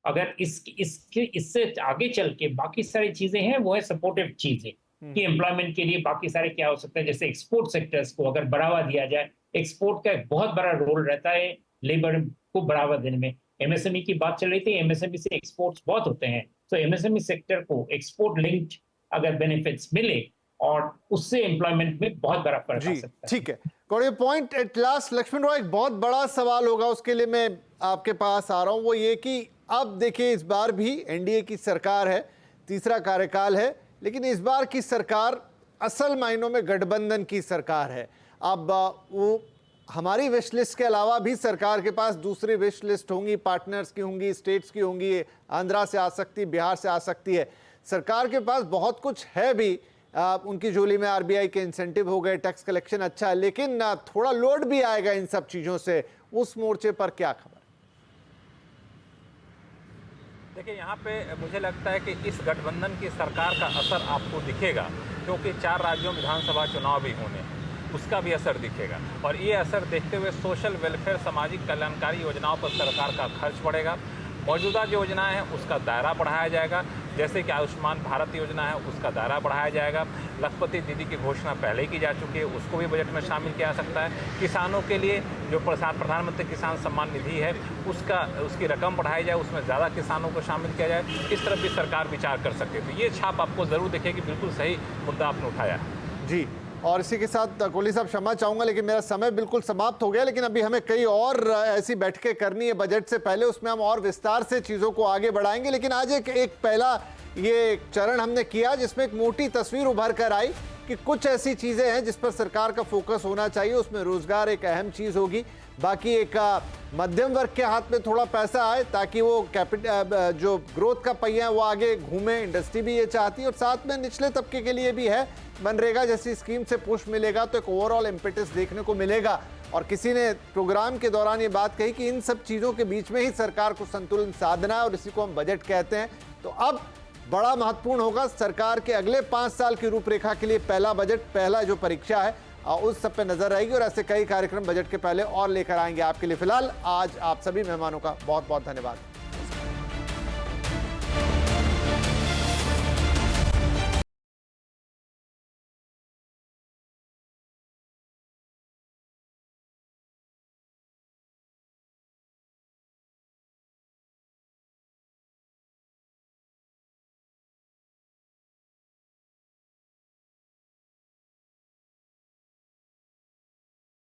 अगर इससे आगे चल के बाकी सारी चीजें हैं वो है सपोर्टिव चीजें कि एम्प्लॉयमेंट के लिए बाकी सारे क्या हो सकते हैं, जैसे एक्सपोर्ट सेक्टर्स को अगर बढ़ावा दिया जाए। एक्सपोर्ट का एक बहुत बड़ा रोल रहता है लेबर को बढ़ावा देने में। एमएसएमई की बात चल रही थी, एमएसएमई से एक्सपोर्ट्स बहुत होते हैं, तो एमएसएमई सेक्टर को एक्सपोर्ट लिंक्ड अगर बेनिफिट्स मिले और उससे एम्प्लॉयमेंट में बहुत बड़ा फर्क आ सकता है। ठीक है, got your point at last. Lakshman Rao, एक बहुत बड़ा सवाल होगा, उसके लिए मैं आपके पास आ रहा हूं, वो ये कि अब देखिए इस बार भी एनडीए की सरकार है, तीसरा कार्यकाल है, लेकिन इस बार की सरकार असल मायनों में गठबंधन की सरकार है। अब वो हमारी विश लिस्ट के अलावा भी सरकार के पास दूसरी विश लिस्ट होंगी, पार्टनर्स की होंगी, स्टेट्स की होंगी, आंध्रा से आ सकती, बिहार से आ सकती है। सरकार के पास बहुत कुछ है भी, उनकी झोली में आरबीआई के इंसेंटिव हो गए, टैक्स कलेक्शन अच्छा है, लेकिन थोड़ा लोड भी आएगा इन सब चीज़ों से। उस मोर्चे पर क्या खबर? देखिए, यहाँ पे मुझे लगता है कि इस गठबंधन की सरकार का असर आपको दिखेगा, क्योंकि 4 राज्यों में विधानसभा चुनाव भी होने हैं, उसका भी असर दिखेगा। और ये असर देखते हुए सोशल वेलफेयर, सामाजिक कल्याणकारी योजनाओं पर सरकार का खर्च बढ़ेगा। मौजूदा जो योजनाएं हैं उसका दायरा बढ़ाया जाएगा, जैसे कि आयुष्मान भारत योजना है उसका दायरा बढ़ाया जाएगा। लखपति दीदी की घोषणा पहले की जा चुकी है, उसको भी बजट में शामिल किया जा सकता है। किसानों के लिए जो प्रधानमंत्री किसान सम्मान निधि है उसकी रकम बढ़ाई जाए, उसमें ज़्यादा किसानों को शामिल किया जाए, इस तरफ भी सरकार विचार कर सकती है। तो ये छाप आपको ज़रूर दिखेगी, बिल्कुल सही मुद्दा आपने उठाया है जी। और इसी के साथ कोहली साहब क्षमा चाहूंगा, लेकिन मेरा समय बिल्कुल समाप्त हो गया, लेकिन अभी हमें कई और ऐसी बैठकें करनी है बजट से पहले, उसमें हम और विस्तार से चीज़ों को आगे बढ़ाएंगे। लेकिन आज एक पहला ये चरण हमने किया जिसमें एक मोटी तस्वीर उभर कर आई कि कुछ ऐसी चीज़ें हैं जिस पर सरकार का फोकस होना चाहिए, उसमें रोजगार एक अहम चीज़ होगी। बाकी एक मध्यम वर्ग के हाथ में थोड़ा पैसा आए ताकि वो जो ग्रोथ का पहिया है वो आगे घूमे, इंडस्ट्री भी ये चाहती है, और साथ में निचले तबके के लिए भी है, मनरेगा जैसी स्कीम से पुश मिलेगा तो एक ओवरऑल इम्पेटस देखने को मिलेगा। और किसी ने प्रोग्राम के दौरान ये बात कही कि इन सब चीज़ों के बीच में ही सरकार को संतुलन साधना है, और इसी को हम बजट कहते हैं। तो अब बड़ा महत्वपूर्ण होगा सरकार के अगले 5 साल की रूपरेखा के लिए पहला बजट, पहला जो परीक्षा है उस सब पे नजर रहेगी, और ऐसे कई कार्यक्रम बजट के पहले और लेकर आएंगे आपके लिए। फिलहाल आज आप सभी मेहमानों का बहुत बहुत धन्यवाद।